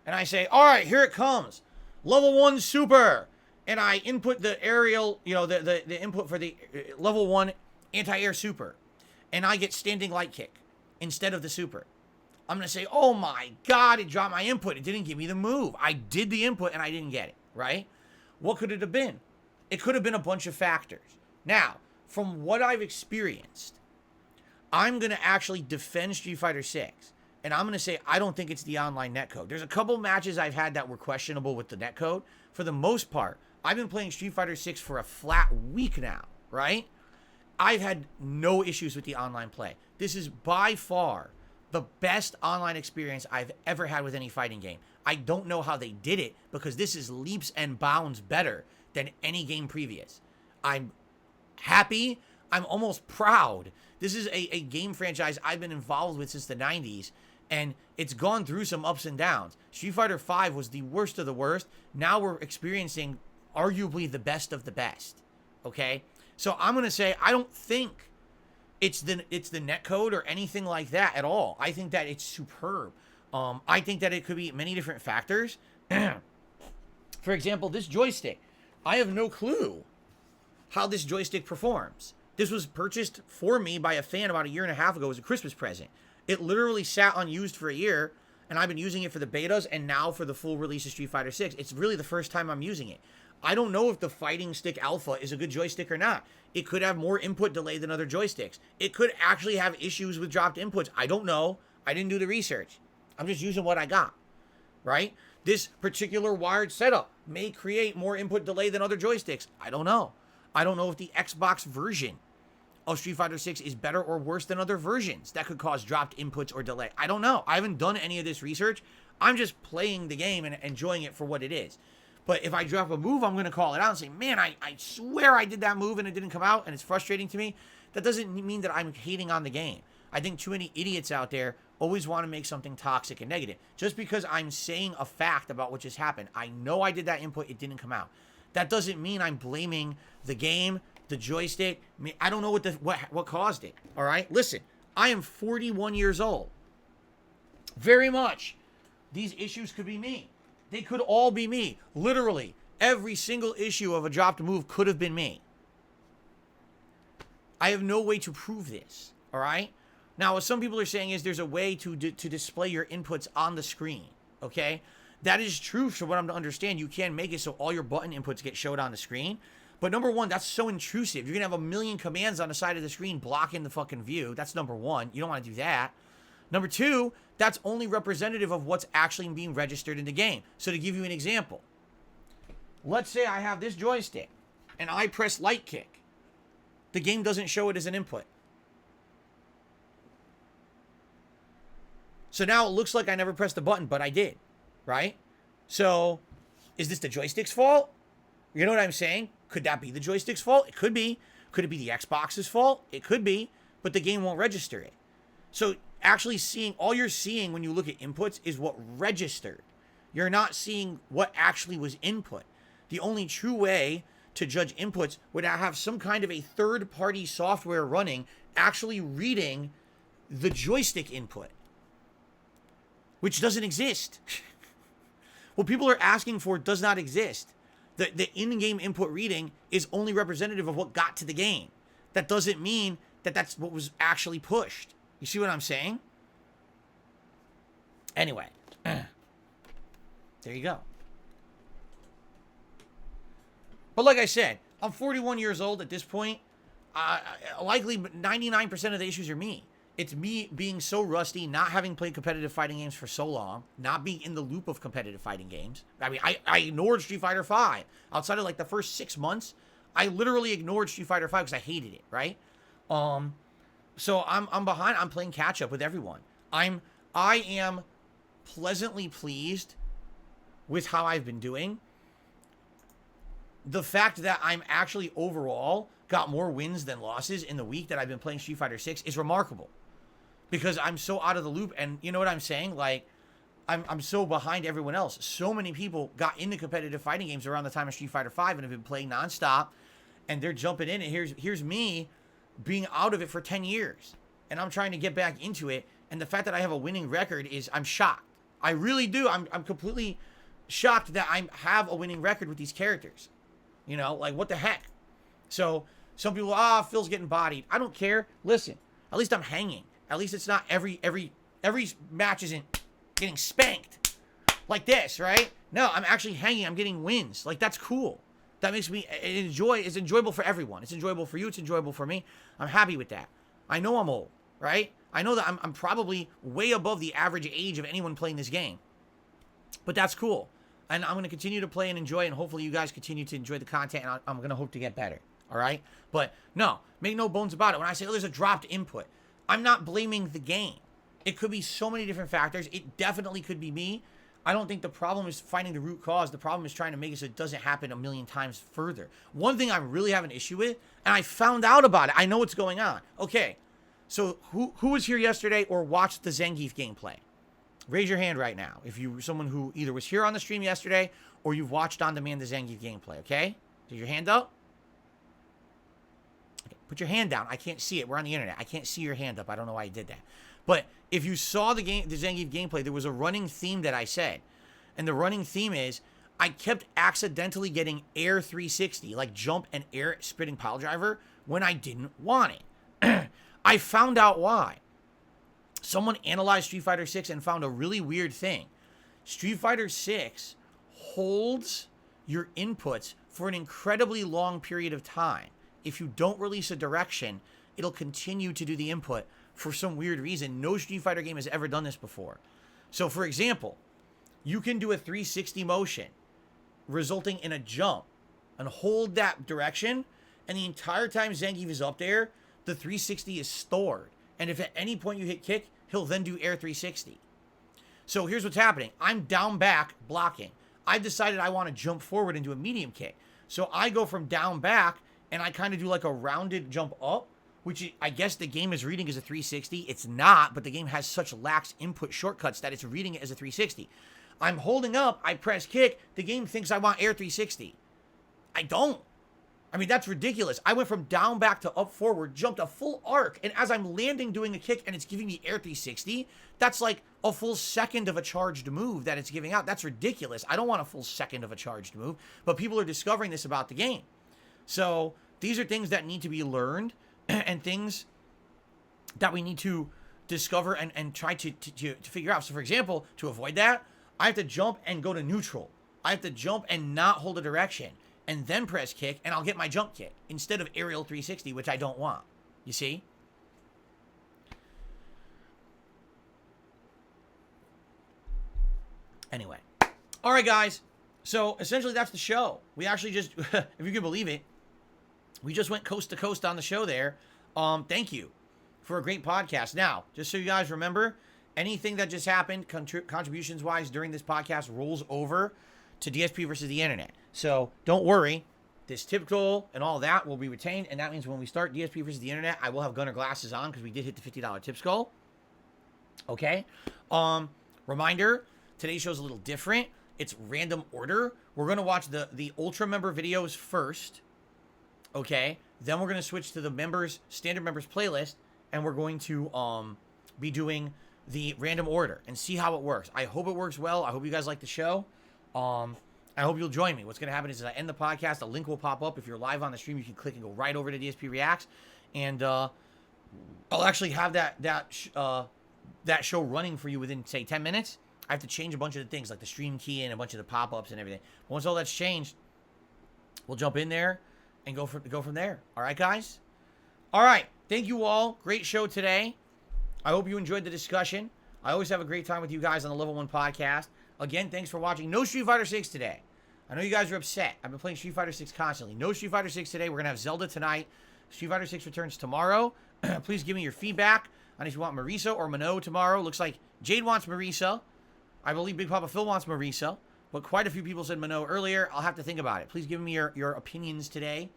Speaker 1: And I say, all right, here it comes. Level 1 super. And I input the aerial, you know, the input for the level 1 anti-air super. And I get standing light kick instead of the super. I'm going to say, oh my God, it dropped my input. It didn't give me the move. I did the input and I didn't get it, right? What could it have been? It could have been a bunch of factors. Now, from what I've experienced, I'm going to actually defend Street Fighter 6. And I'm going to say I don't think it's the online netcode. There's a couple matches I've had that were questionable with the netcode. For the most part, I've been playing Street Fighter 6 for a flat week now, right? I've had no issues with the online play. This is by far the best online experience I've ever had with any fighting game. I don't know how they did it because this is leaps and bounds better than any game previous. I'm happy. I'm almost proud. This is a game franchise I've been involved with since the 90s, and it's gone through some ups and downs. Street Fighter V was the worst of the worst. Now we're experiencing arguably the best of the best, okay? So I'm going to say I don't think it's the netcode or anything like that at all. I think that it's superb. I think that it could be many different factors. For example, this joystick. I have no clue how this joystick performs. This was purchased for me by a fan about 1.5 years ago as a Christmas present. It literally sat unused for a year, and I've been using it for the betas and now for the full release of Street Fighter 6. It's really the first time I'm using it. I don't know if the Fighting Stick Alpha is a good joystick or not. It could have more input delay than other joysticks. It could actually have issues with dropped inputs. I don't know. I didn't do the research. I'm just using what I got, right? This particular wired setup may create more input delay than other joysticks. I don't know. I don't know if the Xbox version of Street Fighter 6 is better or worse than other versions that could cause dropped inputs or delay. I don't know. I haven't done any of this research. I'm just playing the game and enjoying it for what it is. But if I drop a move, I'm going to call it out and say, man, I swear I did that move and it didn't come out and it's frustrating to me. That doesn't mean that I'm hating on the game. I think too many idiots out there always want to make something toxic and negative. Just because I'm saying a fact about what just happened, I know I did that input, it didn't come out. That doesn't mean I'm blaming the game, the joystick. I don't know what caused it. All right, listen, I am 41 years old. Very much, these issues could be me. They could all be me. Literally, every single issue of a dropped move could have been me. I have no way to prove this. All right. Now, what some people are saying is there's a way to display your inputs on the screen. Okay, that is true. For what I'm to understand, you can make it so all your button inputs get showed on the screen. But number one, that's so intrusive. You're going to have a million commands on the side of the screen blocking the fucking view. That's number one. You don't want to do that. Number two, that's only representative of what's actually being registered in the game. So to give you an example, let's say I have this joystick and I press light kick. The game doesn't show it as an input. So now it looks like I never pressed the button, but I did, right? So is this the joystick's fault? You know what I'm saying? Could that be the joystick's fault? It could be. Could it be the Xbox's fault? It could be, but the game won't register it. So actually all you're seeing when you look at inputs is what registered. You're not seeing what actually was input. The only true way to judge inputs would have some kind of a third-party software running actually reading the joystick input, which doesn't exist. What people are asking for does not exist. The in-game input reading is only representative of what got to the game. That doesn't mean that that's what was actually pushed. You see what I'm saying? Anyway, there you go. But like I said, I'm 41 years old at this point. Likely 99% of the issues are me. It's me being so rusty, not having played competitive fighting games for so long, not being in the loop of competitive fighting games. I mean, I ignored Street Fighter V. Outside of like the first 6 months, I literally ignored Street Fighter V because I hated it, right? So I'm behind. I'm playing catch up with everyone. I am pleasantly pleased with how I've been doing. The fact that I'm actually overall got more wins than losses in the week that I've been playing Street Fighter 6 is remarkable. Because I'm so out of the loop, and you know what I'm saying? Like, I'm so behind everyone else. So many people got into competitive fighting games around the time of Street Fighter 5 and have been playing nonstop, and they're jumping in, and here's me being out of it for 10 years, and I'm trying to get back into it, and the fact that I have a winning record is, I'm shocked. I really do. I'm completely shocked that I have a winning record with these characters. You know, like, what the heck? So, some people, Phil's getting bodied. I don't care. Listen, at least I'm hanging. At least it's not every match isn't getting spanked like this, right? No, I'm actually hanging. I'm getting wins. Like, that's cool. That makes me it's enjoyable for everyone. It's enjoyable for you. It's enjoyable for me. I'm happy with that. I know I'm old, right? I know that I'm probably way above the average age of anyone playing this game. But that's cool. And I'm going to continue to play and enjoy, and hopefully you guys continue to enjoy the content, and I'm going to hope to get better, all right? But no, make no bones about it. When I say, there's a dropped input, I'm not blaming the game. It could be so many different factors. It definitely could be me. I don't think the problem is finding the root cause. The problem is trying to make it so it doesn't happen a million times further. One thing I really have an issue with, and I found out about it. I know what's going on. Okay, so who was here yesterday or watched the Zangief gameplay? Raise your hand right now if you're someone who either was here on the stream yesterday or you've watched on demand the Zangief gameplay, okay? Did your hand up? Okay, put your hand down. I can't see it. We're on the internet. I can't see your hand up. I don't know why you did that. But if you saw the Zangief gameplay, there was a running theme that I said. And the running theme is I kept accidentally getting air 360, like jump and air spitting pile driver, when I didn't want it. I found out why. Someone analyzed Street Fighter 6 and found a really weird thing. Street Fighter 6 holds your inputs for an incredibly long period of time. If you don't release a direction, it'll continue to do the input for some weird reason. No Street Fighter game has ever done this before. So, for example, you can do a 360 motion, resulting in a jump, and hold that direction, and the entire time Zangief is up there, the 360 is stored. And if at any point you hit kick, he'll then do air 360. So here's what's happening. I'm down back blocking. I've decided I want to jump forward and do a medium kick. So I go from down back and I kind of do like a rounded jump up, which I guess the game is reading as a 360. It's not, but the game has such lax input shortcuts that it's reading it as a 360. I'm holding up, I press kick, the game thinks I want air 360. I don't. I mean, that's ridiculous. I went from down back to up forward, jumped a full arc, and as I'm landing doing a kick and it's giving me air 360, that's like a full second of a charged move that it's giving out. That's ridiculous. I don't want a full second of a charged move, but people are discovering this about the game. So these are things that need to be learned and things that we need to discover and try to figure out. So for example, to avoid that, I have to jump and go to neutral. I have to jump and not hold a direction and then press kick, and I'll get my jump kick instead of aerial 360, which I don't want. You see? Anyway. All right, guys. So essentially that's the show. We actually just, if you can believe it, we just went coast to coast on the show there. Thank you for a great podcast. Now, just so you guys remember, anything that just happened contributions-wise during this podcast rolls over to DSP versus the internet. So don't worry. This tip goal and all that will be retained, and that means when we start DSP versus the internet, I will have gunner glasses on because we did hit the $50 tips goal. Okay? Reminder, today's show is a little different. It's random order. We're going to watch the Ultra member videos first. Okay? Then we're going to switch to the standard members playlist, and we're going to be doing the random order and see how it works. I hope it works well. I hope you guys like the show. I hope you'll join me. What's going to happen is as I end the podcast, a link will pop up. If you're live on the stream, you can click and go right over to DSP Reacts. And I'll actually have that show running for you within, say, 10 minutes. I have to change a bunch of the things, like the stream key and a bunch of the pop-ups and everything. Once all that's changed, we'll jump in there and go from there. All right, guys? All right. Thank you all. Great show today. I hope you enjoyed the discussion. I always have a great time with you guys on the Level 1 podcast. Again, thanks for watching. No Street Fighter 6 today. I know you guys are upset. I've been playing Street Fighter 6 constantly. No Street Fighter 6 today. We're going to have Zelda tonight. Street Fighter 6 returns tomorrow. Please give me your feedback on if you want Marisa or Mano tomorrow. Looks like Jade wants Marisa. I believe Big Papa Phil wants Marisa. But quite a few people said Mano earlier. I'll have to think about it. Please give me your opinions today.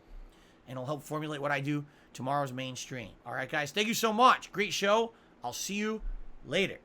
Speaker 1: And it'll help formulate what I do tomorrow's main stream. All right, guys. Thank you so much. Great show. I'll see you later.